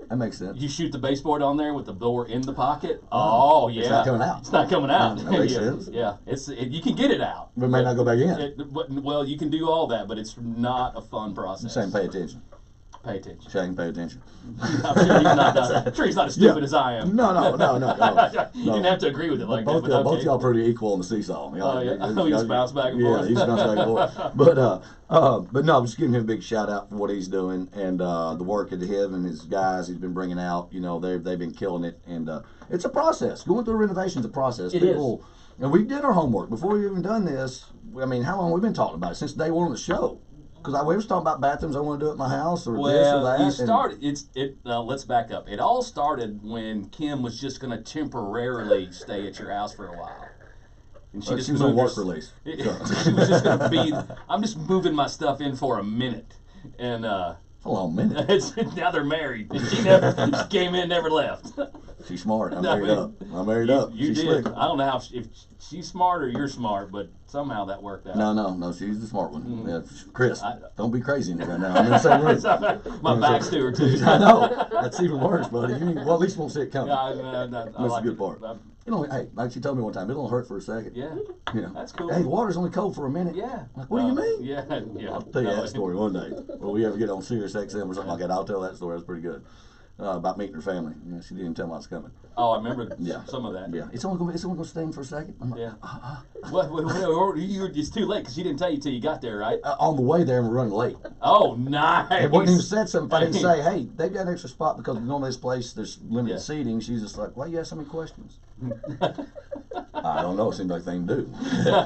S1: That makes sense.
S2: You shoot the baseboard on there with the door in the pocket. Oh, yeah.
S1: It's not coming out.
S2: It's not coming out.
S1: That makes sense.
S2: Yeah. You can get it out.
S1: But it may not go back in.
S2: Well, you can do all that, but it's not a fun process.
S1: Saying pay attention.
S2: Pay attention.
S1: Shane, pay attention.
S2: I'm sure he's not as stupid as I am.
S1: No.
S2: You didn't have to agree with it like
S1: both
S2: that. But
S1: both y'all pretty equal on the seesaw.
S2: You just bounce back and forth.
S1: Yeah, he's bouncing back and forth. But no, I'm just giving him a big shout out for what he's doing and the work that him and his guys he's been bringing out. They've been killing it, and it's a process. Going through renovation's a process.
S2: It is.
S1: And we did our homework before we even done this. I mean, how long have we been talking about it? Since day one of the show. Because we was talking about bathrooms I want to do at my house or this or that.
S2: Let's back up. It all started when Kim was just going to temporarily stay at your house for a while. And
S1: she was on work release.
S2: She was just going to be, I'm just moving my stuff in for a minute. And
S1: a long minute.
S2: Now they're married. And she came in, never left.
S1: She's smart. I'm married up.
S2: You
S1: she's
S2: did.
S1: Slick.
S2: I don't know if she's smart or you're smart, but somehow that worked out.
S1: No. She's the smart one. Mm-hmm. Yeah, Chris, don't be crazy in it right now. I'm in the same room.
S2: My back's to her too.
S1: I know. That's even worse, buddy. Well, at least you won't see it coming.
S2: That's
S1: the good part. Hey, like she told me one time, it'll hurt for a second.
S2: Yeah. That's cool.
S1: Hey, the water's only cold for a minute.
S2: Yeah.
S1: Like, what do you mean?
S2: Yeah.
S1: I'll tell you that story one day. When we ever get on Sirius XM or something like that, I'll tell that story. That's pretty good. About meeting her family. She didn't even tell me I was coming.
S2: Oh, I remember some of that.
S1: Yeah. It's only going to stay in for a second. I'm like,
S2: yeah. It's too late because she didn't tell you till you got there, right?
S1: On the way there, and we're running late.
S2: Oh, nice.
S1: It wouldn't even said something if I didn't say, hey, they've got an extra spot because normally this place, there's limited seating. She's just like, why you ask so many questions? I don't know. It seems like they can do.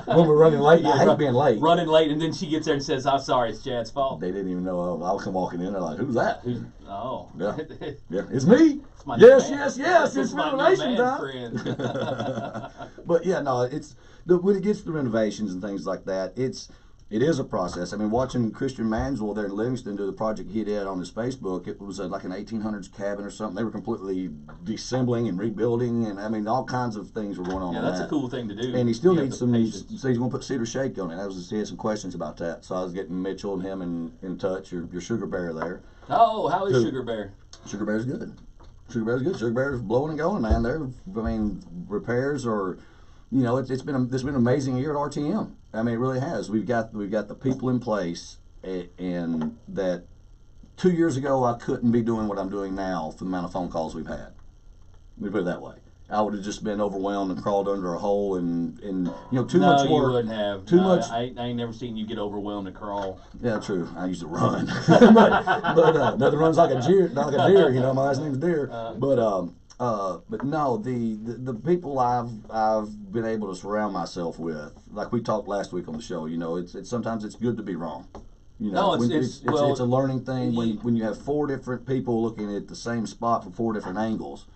S1: When we're running late, I hate being late.
S2: Running late, and then she gets there and says, I'm sorry, it's Chad's fault.
S1: They didn't even know. I'll come walking in, they're like, who's that?
S2: Oh.
S1: Yeah, it's me.
S2: It's
S1: yes, it's renovation time. But yeah, no, when it gets to renovations and things like that, it is a process. I mean, watching Christian Manswell there in Livingston do the project he did on his Facebook, it was like an 1800s cabin or something. They were completely deassembling and rebuilding, and I mean, all kinds of things were going on.
S2: Yeah, that's a cool thing to do.
S1: And he still needs some. So he's going to put cedar shake on it. He had some questions about that. So I was getting Mitchell and him in touch. Your sugar bear there.
S2: Oh, how is Sugar Bear?
S1: Sugar Bear's good. Sugar Bear's blowing and going, man. Repairs are. It's been an amazing year at RTM. I mean, it really has. We've got the people in place, and that 2 years ago I couldn't be doing what I'm doing now for the amount of phone calls we've had. Let me put it that way. I would have just been overwhelmed and crawled under a hole and too much work.
S2: No, you wouldn't have.
S1: Too much.
S2: I ain't never seen you get overwhelmed and crawl.
S1: Yeah, true. I used to run, but nothing runs like a deer. My last name's Deer. But no, the people I've been able to surround myself with, like we talked last week on the show. It's sometimes it's good to be wrong. It's a learning thing when you have 4 different people looking at the same spot from 4 different angles.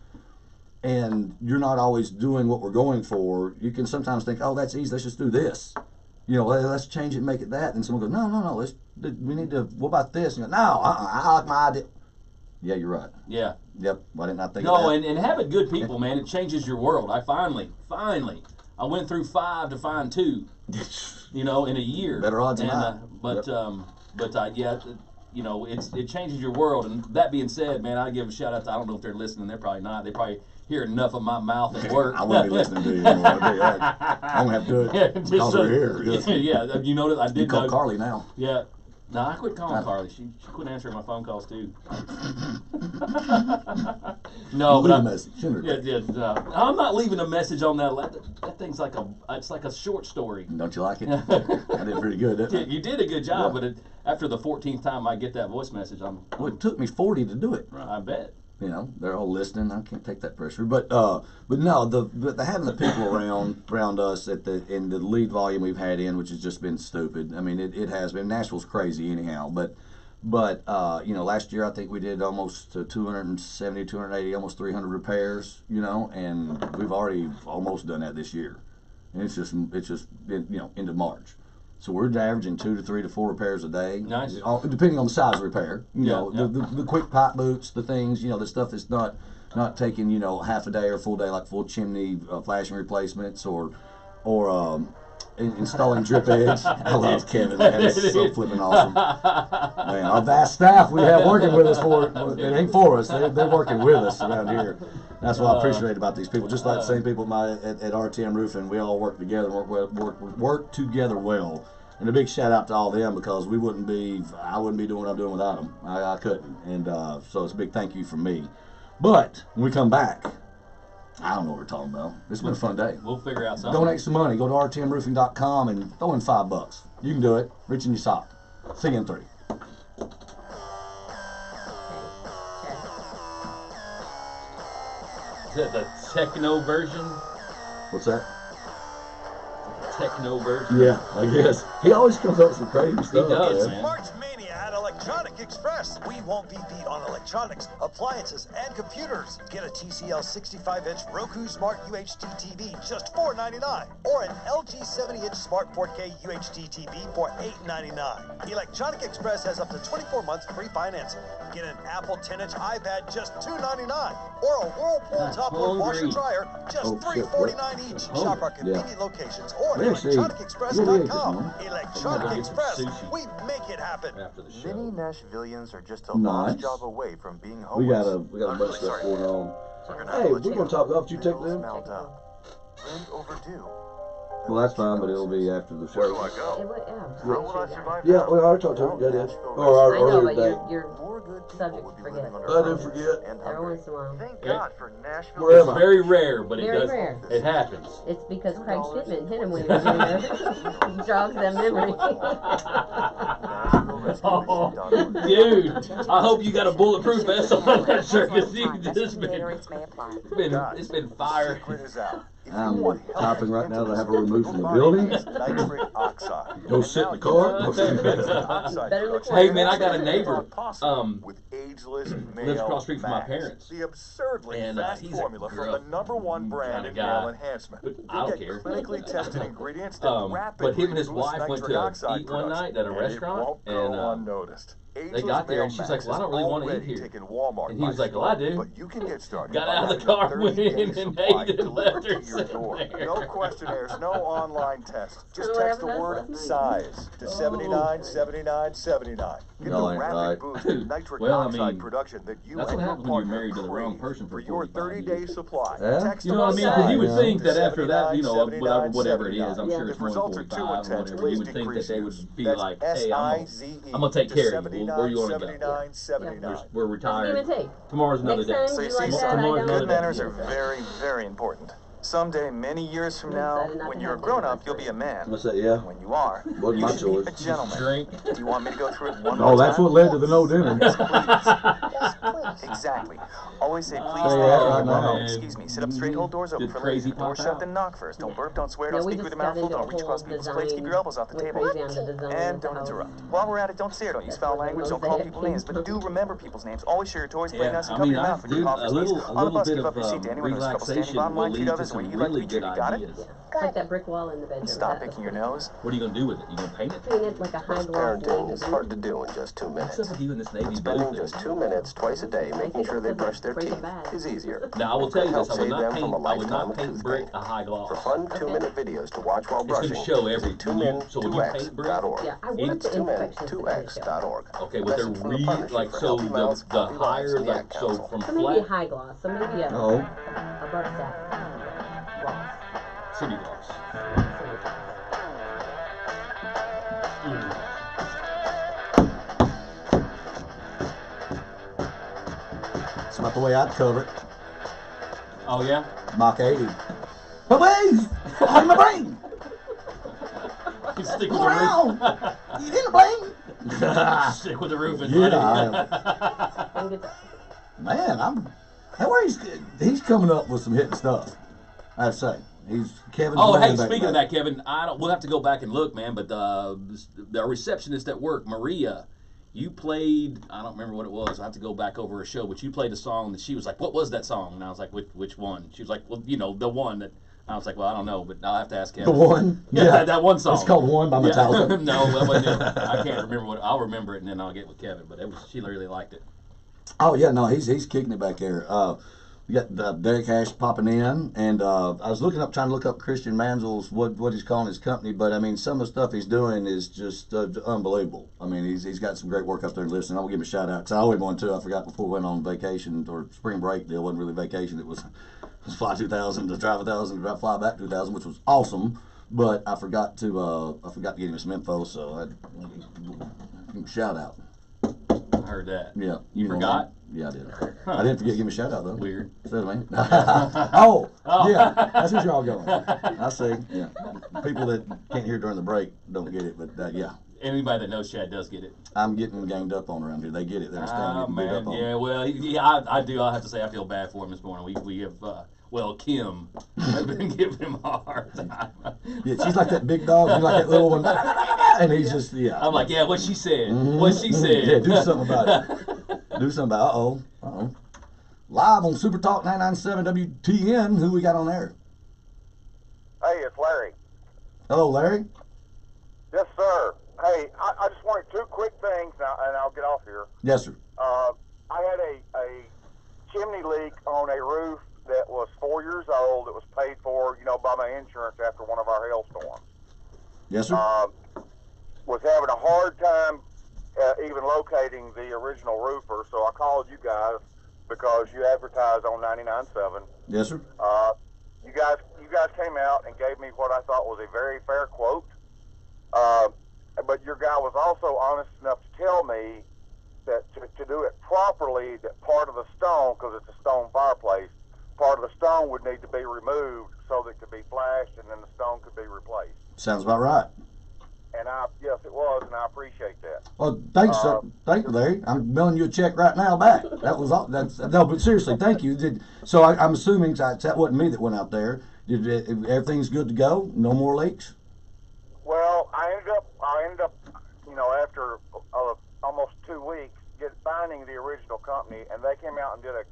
S1: And you're not always doing what we're going for. You can sometimes think, oh, that's easy. Let's just do this. Let's change it and make it that. And someone goes, no. We need to. What about this? And you go, no, I like my idea. Yeah, you're right.
S2: Yeah.
S1: Yep. Why didn't I think of that?
S2: No, and having good people, man, it changes your world. I finally, I went through 5 to find 2. In a year.
S1: Better odds than
S2: that. you know, it changes your world. And that being said, man, I give a shout out to, I don't know if they're listening. They're probably not. They probably hear enough of my mouth at work.
S1: I wouldn't be listening to you anymore. I don't have to do it because we're here.
S2: Yeah, you know that I did.
S1: You call Carly now.
S2: Yeah. No, I quit calling Carly. She quit answering my phone calls too. No, but I'm not leaving a message on that. That thing's like it's like a short story.
S1: Don't you like it? I did pretty good, didn't I?
S2: You did a good job, but after the 14th time I get that voice message,
S1: well, it took me 40 to do it.
S2: I bet.
S1: You know, they're all listening. I can't take that pressure. But no, the having the people around us in the lead volume we've had in, which has just been stupid. I mean, it has been. Nashville's crazy anyhow. But you know, last year I think we did almost 270, 280, almost 300 repairs. You know, and we've already almost done that this year. And it's just been, you know, into March. So we're averaging 2 to 3 to 4 repairs a day.
S2: Nice.
S1: Depending on the size of repair. You know, the quick pipe boots, the things, you know, the stuff that's not taking, you know, half a day or a full day, like full chimney flashing replacements or installing drip edge. I love Kevin. That's so flipping awesome. Man, our vast staff we have working with us it ain't for us. They're working with us around here. That's what I appreciate about these people. Just like the same people at RTM Roofing, we all work together and work together well. And a big shout out to all of them because I wouldn't be doing what I'm doing without them. I couldn't. And so it's a big thank you from me. But when we come back, I don't know what we're talking about. It's been a fun day.
S2: We'll figure out something.
S1: Donate some money. Go to rtmroofing.com and throw in $5. You can do it. Reach in your sock. See you in 3.
S2: Is that the techno version?
S1: What's that?
S2: Techno version?
S1: Yeah, I guess. He always comes up with some crazy stuff.
S2: He does,
S5: It's
S2: man.
S5: March Mania at Electronic Express. We won't be beat on electronics, appliances, and computers. Get a TCL 65-inch Roku Smart UHD TV, just $4.99, or an LG 70-inch Smart 4K UHD TV for $8.99. Electronic Express has up to 24 months free financing. Get an Apple 10-inch iPad, just $2.99, or a Whirlpool top-load washer dryer, just $3.49 each. Shop our convenient locations or at electronicexpress.com. Electronic Express, we make it happen.
S2: After the show.
S7: Many Nashvillians are just a lost job away from being homeless.
S1: We got a bunch of stuff going on. Hey, we're gonna talk about you take them.
S7: Mount up. Rent overdue.
S1: Well, that's fine, but it'll be after the show.
S6: Where do I go?
S7: How will I survive?
S1: Yeah, we already talked to him. Yeah,
S7: Or
S3: I know,
S1: earlier
S3: but
S1: today.
S3: you're
S7: More good people
S3: subject
S7: would
S3: to
S7: be
S3: forget.
S7: living under
S1: I do
S7: bridges
S1: forget.
S7: and
S3: Every
S7: hungry.
S3: once in a while.
S7: Thank
S2: Yeah.
S7: God for Nashville.
S1: Where am
S2: It's
S1: I?
S2: very rare, but it
S3: Very
S2: does.
S3: rare.
S2: It happens.
S3: It's because Craig Shipman hit him when he was in there. He jogs that memory.
S2: Oh, dude, I hope you got a bulletproof vest on that shirt. It's been fire.
S4: Secret is out. If
S1: I'm
S4: you want healthy
S1: typing right now to have her
S4: dental
S1: removed from the
S4: body,
S1: building.
S4: it's nitric oxide.
S1: Go sit in the car.
S3: Better look
S2: Hey, man, I got a neighbor.
S4: With ageless
S2: Lives across the street from my
S4: male
S2: parents.
S4: The absurdly
S2: And,
S4: fast
S2: he's a
S4: formula from the
S2: rough
S4: #1 brand
S2: kinda
S4: in
S2: guy.
S4: male enhancement.
S2: But I
S4: They
S2: don't
S4: get
S2: care.
S4: clinically tested ingredients that rapidly
S2: But him and his
S4: boost
S2: wife went
S4: nitric
S2: to
S4: oxide
S2: eat one
S4: production,
S2: night at a
S4: and
S2: restaurant,
S4: it won't go
S2: and,
S4: unnoticed.
S2: they got there, and she's like, "Well, I don't really want to eat here."
S4: Taking Walmart
S2: And he was
S4: by
S2: like, "Well, I
S4: storm,
S2: do."
S4: But you can get started.
S2: Got
S4: by
S2: out of the
S4: having
S2: car,
S4: 30
S2: went in,
S4: days
S2: and
S4: supply
S2: ate it,
S4: delivered
S2: left her
S4: to your
S2: sitting
S4: door.
S2: there.
S4: No questionnaires, no online test. Just
S3: So
S4: text the
S3: whatever
S4: word
S3: that's
S4: size to 797979. Get the
S1: Y'all ain't
S4: rapid
S1: right.
S4: boost in nitric
S2: Well, I
S4: oxide
S2: mean,
S4: production that you
S2: that's
S4: and
S2: what
S4: your
S2: happens when you're
S4: partner
S2: married to the wrong
S4: crave
S2: person for
S4: your
S2: 45
S4: 30-day
S2: years.
S4: supply.
S1: Yeah?
S4: Text
S2: You
S4: the
S2: know what I
S4: word
S2: mean? Because you would
S4: size
S2: think
S4: to
S2: that after that, you know, whatever it is,
S4: 7979.
S2: I'm sure
S4: If
S2: it's more than
S4: results are too
S2: 45,
S4: intense,
S2: whatever.
S4: please
S2: You would think that
S4: decrease
S2: they
S4: use.
S2: would be
S4: That's
S2: like, "Hey, I'm gonna take
S4: to
S2: care of you. Where you want to go?
S4: 7979.
S2: We're
S3: Give
S2: retired.
S3: and take.
S2: Tomorrow's another
S3: Next
S2: day."
S3: time
S7: So
S3: you
S7: you see,
S3: like that,
S7: son,
S3: I don't.
S2: Good
S7: good
S2: day.
S7: manners are very, very important. Someday, many years from now,
S3: Decided not
S7: when
S3: to
S7: you're a
S3: have
S7: grown-up,
S3: that.
S7: you'll be a man.
S1: What's that? Yeah.
S7: When you are,
S1: Wasn't
S7: you
S1: my
S7: should be a
S1: choice.
S7: gentleman.
S2: Drink.
S7: Do you want me to go through it one
S1: Oh,
S7: more
S1: that's
S7: time?
S1: what led to the no dinner.
S7: Yes, please.
S8: Yes, please.
S7: Exactly. Always say please.
S2: Oh,
S7: thank you,
S1: right
S7: and
S1: now.
S7: welcome. Excuse me. Sit up straight. Hold doors open
S2: Did
S7: for ladies.
S2: crazy
S7: If the door
S2: pop
S7: shut,
S2: out?
S7: then knock first. Don't burp. Don't swear.
S3: No,
S7: Don't
S3: we
S7: speak
S3: just
S7: with your mouth
S3: got
S7: full.
S3: into
S7: Don't
S3: a
S7: reach across
S3: whole
S7: people's plates. Keep your elbows off the
S3: went
S7: table.
S3: crazy on the design
S7: And
S3: of the
S7: don't
S3: house.
S7: interrupt. While we're at it, don't stare. Don't use
S3: That's
S7: foul
S3: where the
S7: language. Don't call
S3: mosaic
S7: people
S3: came
S7: names. But
S3: from.
S7: do remember people's names. Always share your toys. Play
S2: Yeah,
S7: nice and
S2: I
S7: cover
S2: mean,
S7: your mouth when you
S2: dude,
S7: cough
S2: a
S7: or sneeze.
S2: little
S7: On the bus,
S2: bit
S7: give up
S2: of
S7: your seat to anyone who's a couple standing
S2: relaxation
S7: bottom
S2: will
S7: line. Treat
S2: lead to
S7: others the way
S2: some
S7: you'd like to
S2: really
S7: be
S2: good
S7: treated. Got it?
S2: ideas.
S3: It's like that brick wall in the bedroom.
S7: Stop
S3: That's
S7: picking your
S3: the-
S7: nose.
S2: What are you gonna do with it? You gonna paint it?
S3: Paint it like a high gloss.
S6: Parenting is hard to do in just 2
S2: What's up
S6: minutes.
S2: with you in this Navy
S6: Spending
S2: blue
S6: just
S2: thing?
S6: 2 minutes twice a day
S11: day, making sure they brush their teeth is easier.
S2: Now I will tell you
S11: Help
S2: this: I
S11: save them from a
S2: would
S11: lifetime
S2: not
S11: of
S2: paint
S11: tooth
S2: brick
S11: pain.
S2: a high gloss.
S11: For fun 2-minute videos to watch while
S2: It's
S11: brushing,
S2: going to show every
S11: visit 2men,
S2: so when you paint brick.
S11: 2x.org.
S3: Yeah, I want the
S11: 2men,
S3: inspections to finish up.
S11: 2x.org.
S2: Okay, but they're
S11: Message from the
S2: really
S11: partnership
S2: like
S11: for
S2: so
S11: Healthy Mouths,
S2: the
S11: Healthy Lives,
S2: higher
S11: and the
S2: like
S11: Ad
S2: so
S11: Council.
S2: from
S3: So maybe a
S2: flat
S3: high gloss, so maybe a
S1: Oh,
S3: above that gloss.
S2: city gloss.
S1: it's not the way I'd cover it.
S2: Oh yeah.
S1: Mach 80. Please! On my brain!
S2: You stick with
S1: Go around! You in the brain?
S2: Stick with the roof and
S1: Yeah, I am. Man, he's coming up with some hitting stuff. I'd say. Kevin's
S2: Oh,
S1: man
S2: hey,
S1: back
S2: speaking of
S1: there.
S2: that, Kevin, we'll have to go back and look, man. But the receptionist at work, Maria, you played. I don't remember what it was. I have to go back over a show, but you played a song that she was like, "What was that song?" And I was like, "Which one?" She was like, "Well, you know, the one that." I was like, "Well, I don't know, but I'll have to ask Kevin."
S1: The one?
S2: Yeah, that one song.
S1: It's called One by Metallica.
S2: Yeah. No, that wasn't it. I can't remember what. I'll remember it and then I'll get with Kevin. But she really liked it.
S1: Oh yeah, no, he's kicking it back there. We got Derek Hash popping in, and I was trying to look up Christian Manzel's what he's calling his company, but I mean some of the stuff he's doing is just unbelievable. I mean he's got some great work up there. Listening, I'll give him a shout out because I always wanted to. I forgot before we went on vacation or spring break deal. It wasn't really vacation. It was fly 2,000 to drive 1,000 to fly back 2,000, which was awesome. But I forgot to get him some info, so I give him a shout out.
S2: I heard that.
S1: Yeah,
S2: You forgot?
S1: Yeah, I did. I didn't forget to give him a shout out though.
S2: Weird.
S1: Instead of me. Oh, yeah, that's what y'all going. I see. Yeah, people that can't hear during the break don't get it, but yeah.
S2: Anybody that knows Chad does get it.
S1: I'm getting ganged up on around here. They get it. They're getting beat up on.
S2: Yeah, well, yeah, I do. I have to say, I feel bad for him this morning. We have, Kim has been giving him a hard time.
S1: Yeah, she's like that big dog. He's like that little one, and he's just
S2: I'm like, yeah, what she said.
S1: Mm-hmm.
S2: What she said.
S1: Yeah, do something about it. Do something about it. Uh-oh. Live on Super Talk 997 WTN. Who we got on there?
S12: Hey, it's Larry.
S1: Hello, Larry.
S12: Yes, sir. Hey, I just wanted two quick things, now, and I'll get off here.
S1: Yes, sir.
S12: I had a chimney leak on a roof that was 4 years old. It was paid for, by my insurance after one of our hailstorms.
S1: Yes, sir.
S12: Was having a hard time even locating the original roofer, so I called you guys because you advertise on 99.7.
S1: Yes, sir.
S12: You guys came out and gave me what I thought was a very fair quote. But your guy was also honest enough to tell me that to do it properly, that part of the stone, because it's a stone fireplace, part of the stone would need to be removed so that it could be flashed and then the stone could be replaced.
S1: Sounds about right.
S12: And yes, it was, and I appreciate that.
S1: Well, thanks, sir. Thank you, Larry. I'm mailing you a check right now back. That was all. No, but seriously, thank you. I'm assuming that wasn't me that went out there. Everything's good to go? No more leaks?
S12: Well, I ended up, after almost 2 weeks, finding the original company, and they came out and did a,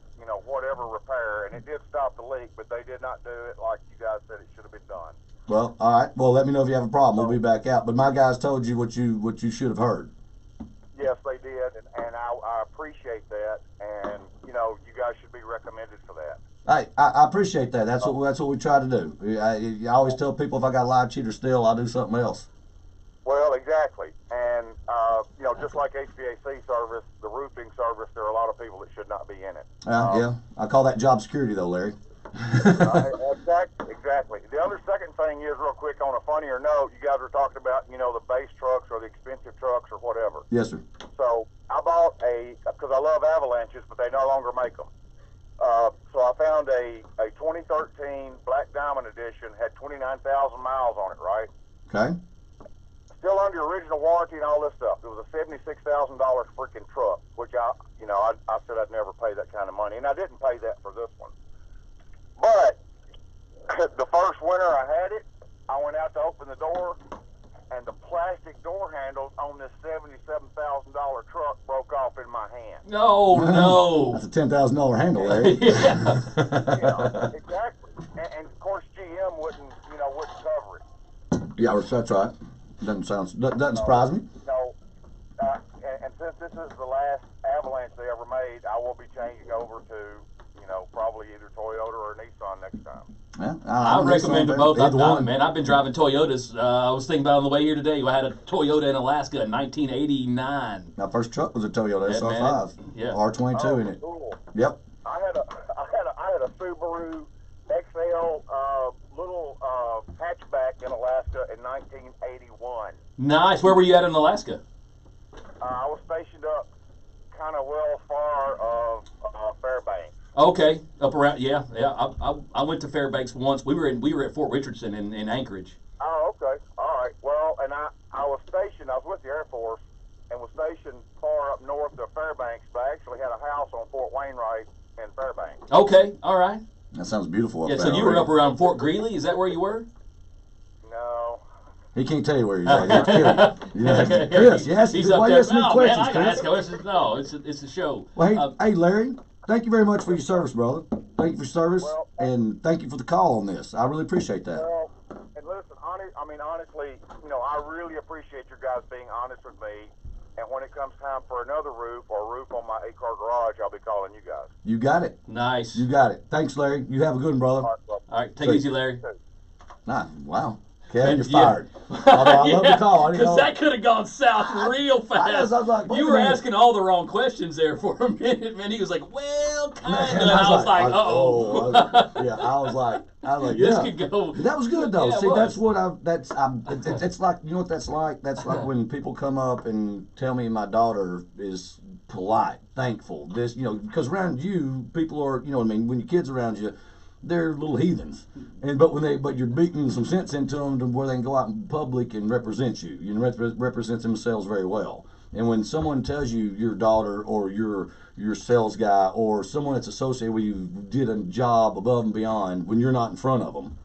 S12: whatever repair, and it did stop the leak, but they did not do it like you guys said it should have been done.
S1: Well, all right. Well, let me know if you have a problem. We'll be back out. But my guys told you what you should have heard.
S12: Yes, they did, and I appreciate that, and you guys should be recommended for that.
S1: I appreciate that. That's what we try to do. I always tell people if I got a live cheater still, I'll do something else.
S12: Well, exactly, and just like HVAC service, the roofing service, there are a lot of people that should not be in it.
S1: Yeah, I call that job security though, Larry.
S12: Exactly. The other second thing is, real quick, on a funnier note, you guys were talking about, the base trucks or the expensive trucks or whatever.
S1: Yes, sir.
S12: So I bought because I love Avalanches, but they no longer make them. So I found a 2013 Black Diamond Edition, had 29,000 miles on it, right?
S1: Okay.
S12: Still under original warranty and all this stuff. It was a $76,000 freaking truck, which I said I'd never pay that kind of money, and I didn't pay that for this one. But the first winter I had it, I went out to open the door, and the plastic door handles on this $77,000 truck broke off in my hand.
S2: No.
S1: That's a $10,000 handle, Larry.
S12: Yeah, exactly. And of course, GM wouldn't cover it.
S1: Yeah, that's right. Doesn't surprise me.
S12: And since this is the last Avalanche they ever made, I will be changing over to, you know, probably either Toyota or Nissan next time.
S1: Yeah,
S2: I recommend them both.
S1: Either one.
S2: Man, I've been driving Toyotas. I was thinking about on the way here today. I had a Toyota in Alaska in 1989.
S1: My first truck was a Toyota
S2: Yeah,
S1: SR5,
S2: man. Yeah.
S1: R22 in it.
S12: Cool.
S1: Yep.
S12: I had a Subaru XL little hatchback in Alaska in 1981.
S2: Nice. Where were you at in Alaska?
S12: I was stationed up kind of well far of Fairbanks.
S2: Okay, up around. Yeah. I went to Fairbanks once. We were at Fort Richardson in Anchorage.
S12: Oh, okay. All right. Well, and I was stationed. I was with the Air Force and was stationed far up north of Fairbanks. But I actually had a house on Fort Wainwright in Fairbanks.
S2: Okay. All right.
S1: That sounds beautiful.
S2: Yeah.
S1: Up
S2: So
S1: there
S2: you were
S1: already.
S2: up around Fort Greeley. Is that where you were?
S12: No.
S1: He can't tell you where he's at. He's kidding. Yeah, Chris, yes,
S2: He's
S1: why
S2: up
S1: you
S2: there.
S1: ask me
S2: No, man,
S1: questions,
S2: I gotta
S1: Chris?
S2: ask questions. No, it's a show.
S1: Well, hey, Larry, thank you very much for your service, brother. Thank you for your service, and thank you for the call on this. I really appreciate that.
S12: Well, and listen, honestly, you know, I really appreciate you guys being honest with me. And when it comes time for another roof or a roof on my 8-car garage, I'll be calling you guys.
S1: You got it.
S2: Nice.
S1: You got it. Thanks, Larry. You have a good one, brother.
S2: All right, take it easy, Larry.
S1: Nah, wow. Kevin, you're
S2: Yeah.
S1: fired. Although I love the call. I didn't
S2: Because
S1: know.
S2: that could have gone south real fast.
S1: I was like, wait
S2: you
S1: a
S2: were
S1: minute.
S2: asking all the wrong questions there for a minute, man. He was like, well, kind of.
S1: Man,
S2: And I was like, uh-oh.
S1: Yeah, I was like,
S2: This
S1: yeah.
S2: could go.
S1: That was good though.
S2: Yeah, it
S1: See,
S2: was.
S1: that's what it's like. You know what that's like? That's like when people come up and tell me my daughter is polite, thankful. This, you know, because around you, people are, you know what I mean. When your kids around you, they're little heathens, but you're beating some sense into them to where they can go out in public and represent you. You know, represent themselves very well. And when someone tells you your daughter or your sales guy or someone that's associated with you did a job above and beyond when you're not in front of them,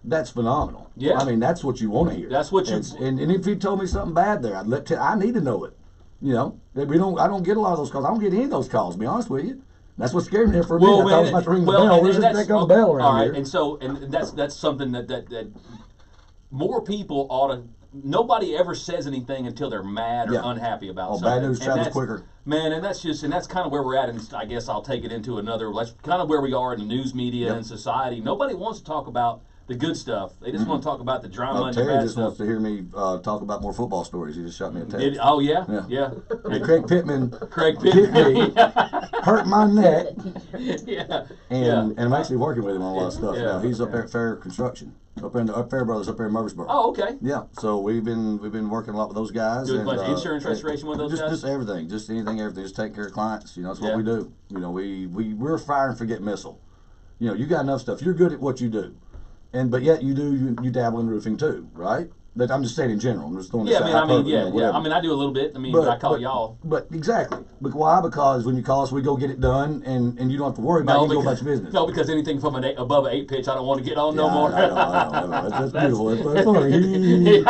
S1: that's phenomenal.
S2: Yeah.
S1: I mean, that's what you want to hear.
S2: That's what you.
S1: And if you told me something bad there, I need to know it. You know, I don't get a lot of those calls. I don't get any of those calls. To be honest with you. That's what scared me there for a minute. I thought I was about to ring the bell. Where's this thing on the bell around
S2: all right,
S1: here?
S2: and that's something that more people ought to. Nobody ever says anything until they're mad or unhappy about something.
S1: Bad news travels quicker.
S2: Man, and that's kind of where we're at, and I guess I'll take it into another. That's kind of where we are in the news media and society. Nobody wants to talk about the good stuff. They just want to talk about the drama and the
S1: Terry
S2: bad
S1: just
S2: stuff.
S1: wants to hear me talk about more football stories. He just shot me a text.
S2: Oh yeah.
S1: And Craig Pittman hit me, hurt my neck. And I'm actually working with him on a lot of stuff now. He's up there at Fair Construction, up Fair Brothers up there in Murfreesboro.
S2: Oh, okay.
S1: Yeah, so we've been working a lot with those guys.
S2: Doing
S1: and,
S2: a bunch of insurance restoration with those guys?
S1: Just everything, just anything, everything. Just take care of clients. You know, that's what we do. You know, we're a fire and forget missile. You know, you got enough stuff. You're good at what you do. But yet you dabble in roofing too, right? But I'm just saying in general. I'm just throwing this out.
S2: I mean, I do a little bit. I mean, but I call y'all.
S1: But exactly. But why? Because when you call us, we go get it done, and you don't have to worry about it. You go about your business.
S2: No, because anything from above an 8 pitch, I don't want to get on no more.
S1: I know. That's beautiful. It's funny.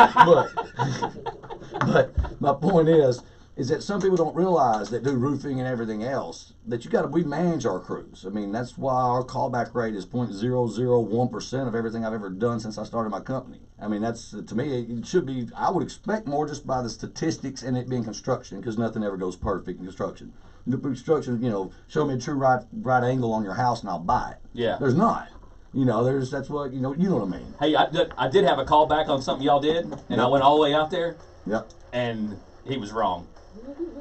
S1: But my point is that some people don't realize that do roofing and everything else, that we manage our crews. I mean, that's why our callback rate is 0.001% of everything I've ever done since I started my company. I mean, that's, to me, it should be, I would expect more just by the statistics and it being construction, because nothing ever goes perfect in construction. Construction, you know, show me a true right angle on your house and I'll buy it.
S2: Yeah.
S1: There's not. You know, that's what, you know what I mean.
S2: Hey, I did have a call back on something y'all did, and I went all the way out there.
S1: Yep.
S2: And he was wrong.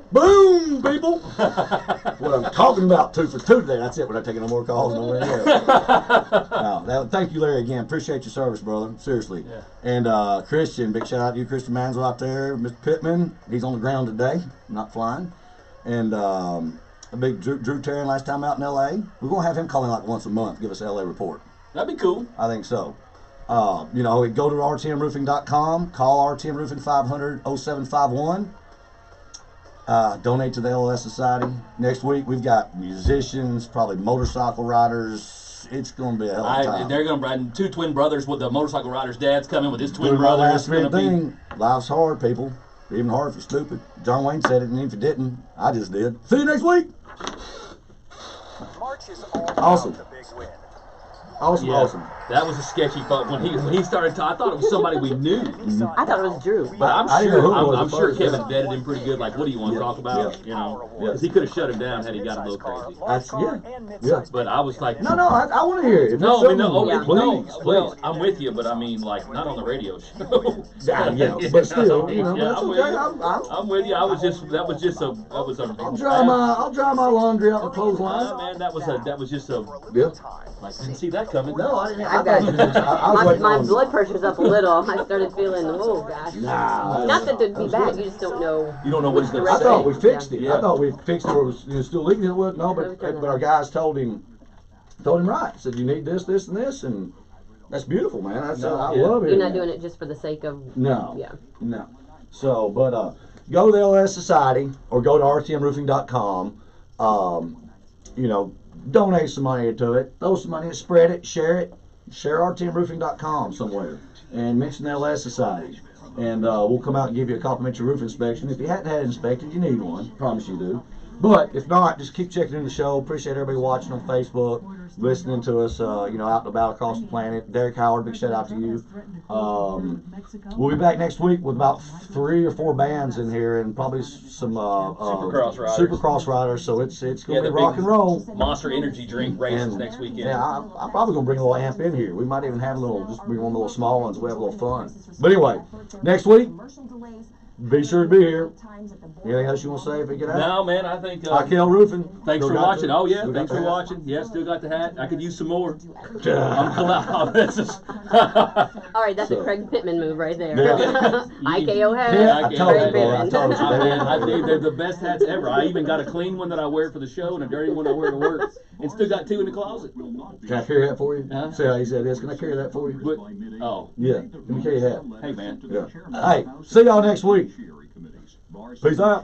S1: Boom, people! What I'm talking about, 2 for 2 today. That's it. We're not taking no more calls. No way thank you, Larry, again. Appreciate your service, brother. Seriously.
S2: Yeah.
S1: And Christian, big shout out to you, Christian Mansell out there. Mr. Pittman, he's on the ground today, not flying. And a big Drew Tarrant last time out in L.A. We're going to have him calling like once a month, give us an L.A. report.
S2: That'd be cool.
S1: I think so. You know, go to rtmroofing.com, call RTM Roofing 500-0751. Donate to the LLS Society. Next week we've got musicians, probably motorcycle riders. It's going to be a hell of a time.
S2: They're going to ride 2 twin brothers with the motorcycle riders' dad's coming with his twin brother.
S1: Last thing. Life's hard, people. Even hard if you're stupid. John Wayne said it, and if you didn't, I just did. See you next week.
S5: March is all
S1: Awesome.
S5: about the big win.
S1: Awesome, awesome.
S2: That was a sketchy phone. When he started talking, I thought it was somebody we knew.
S3: I thought it was Drew.
S2: But I'm
S1: I didn't know
S2: sure,
S1: who it was
S2: I'm
S1: at
S2: sure
S1: first,
S2: Kevin
S1: yeah.
S2: vetted him pretty good. Like, what do you want to talk about? You know, because he could have shut him down had he got a little crazy.
S1: Yeah.
S2: But I was like,
S1: No, I want to hear it. If
S2: no,
S1: it's
S2: I mean, no,
S1: something-
S2: no.
S1: please,
S2: Well,
S1: please.
S2: I'm with you, but I mean, like, not on the radio show.
S1: Yeah, but still, you know,
S2: Yeah,
S1: that's
S2: I'm with
S1: okay.
S2: you. I'm with you. I was just that was a.
S1: I'll dry my laundry out the clothesline.
S2: Man, that was just a.
S1: Yeah.
S2: Like, didn't see that coming.
S1: No, I didn't.
S3: I've got
S1: I was waiting
S3: my
S1: on-
S3: blood pressure's up a little. I started feeling, oh gosh.
S1: Nah,
S3: Not that it'd be
S1: that's
S3: bad.
S1: good.
S3: You just don't know.
S2: You don't know what he's gonna
S1: I
S2: say.
S1: thought we fixed it.
S2: Yeah.
S1: I thought we fixed it where it was still leaking. It wasn't. No, but our guys told him right. Said you need this, this, and this, and that's beautiful, man. I love it.
S3: You're not doing it just for the sake of.
S1: No.
S3: Yeah.
S1: No. So, but go to the LS Society or go to rtmroofing.com. You know, donate some money to it. Throw some money, spread it, share rtmroofing.com somewhere, and mention the LS Society. And we'll come out and give you a complimentary roof inspection. If you hadn't had it inspected, you need one. Promise you do. But if not, just keep checking in the show. Appreciate everybody watching on Facebook, listening to us, out and about across the planet. Derek Howard, big shout out to you. We'll be back next week with about 3 or 4 bands in here and probably some Supercross riders. So it's going to be rock and roll.
S2: Monster Energy drink races next weekend.
S1: Yeah, I'm probably going to bring a little amp in here. We might even have just bring one of the little small ones. We have a little fun. But anyway, next week, be sure to be here. Anything else you want to say if we get out?
S2: No, man, I think.
S1: IKL Roofing.
S2: Thanks
S1: Still
S2: for
S1: got
S2: watching.
S1: the-
S2: Oh, yeah,
S1: still
S2: thanks
S1: got
S2: for
S1: the hat.
S2: watching. Yeah, still got the hat. I could use some more.
S1: Yeah.
S2: This is.
S3: All right, that's a Craig Pittman move right there.
S1: Yeah.
S3: IKO hat.
S1: Yeah, I told you,
S3: Craig
S1: boy, I told you.
S2: Man, they're the best hats ever. I even got a clean one that I wear for the show and a dirty one I wear to work. And still got 2 in the closet.
S1: Can I carry that for you?
S2: Huh?
S1: See how he said this. Can I carry that for you?
S2: But, oh,
S1: Yeah. Let me carry that.
S2: hey, man.
S1: Yeah. Hey, see y'all next week. Peace out.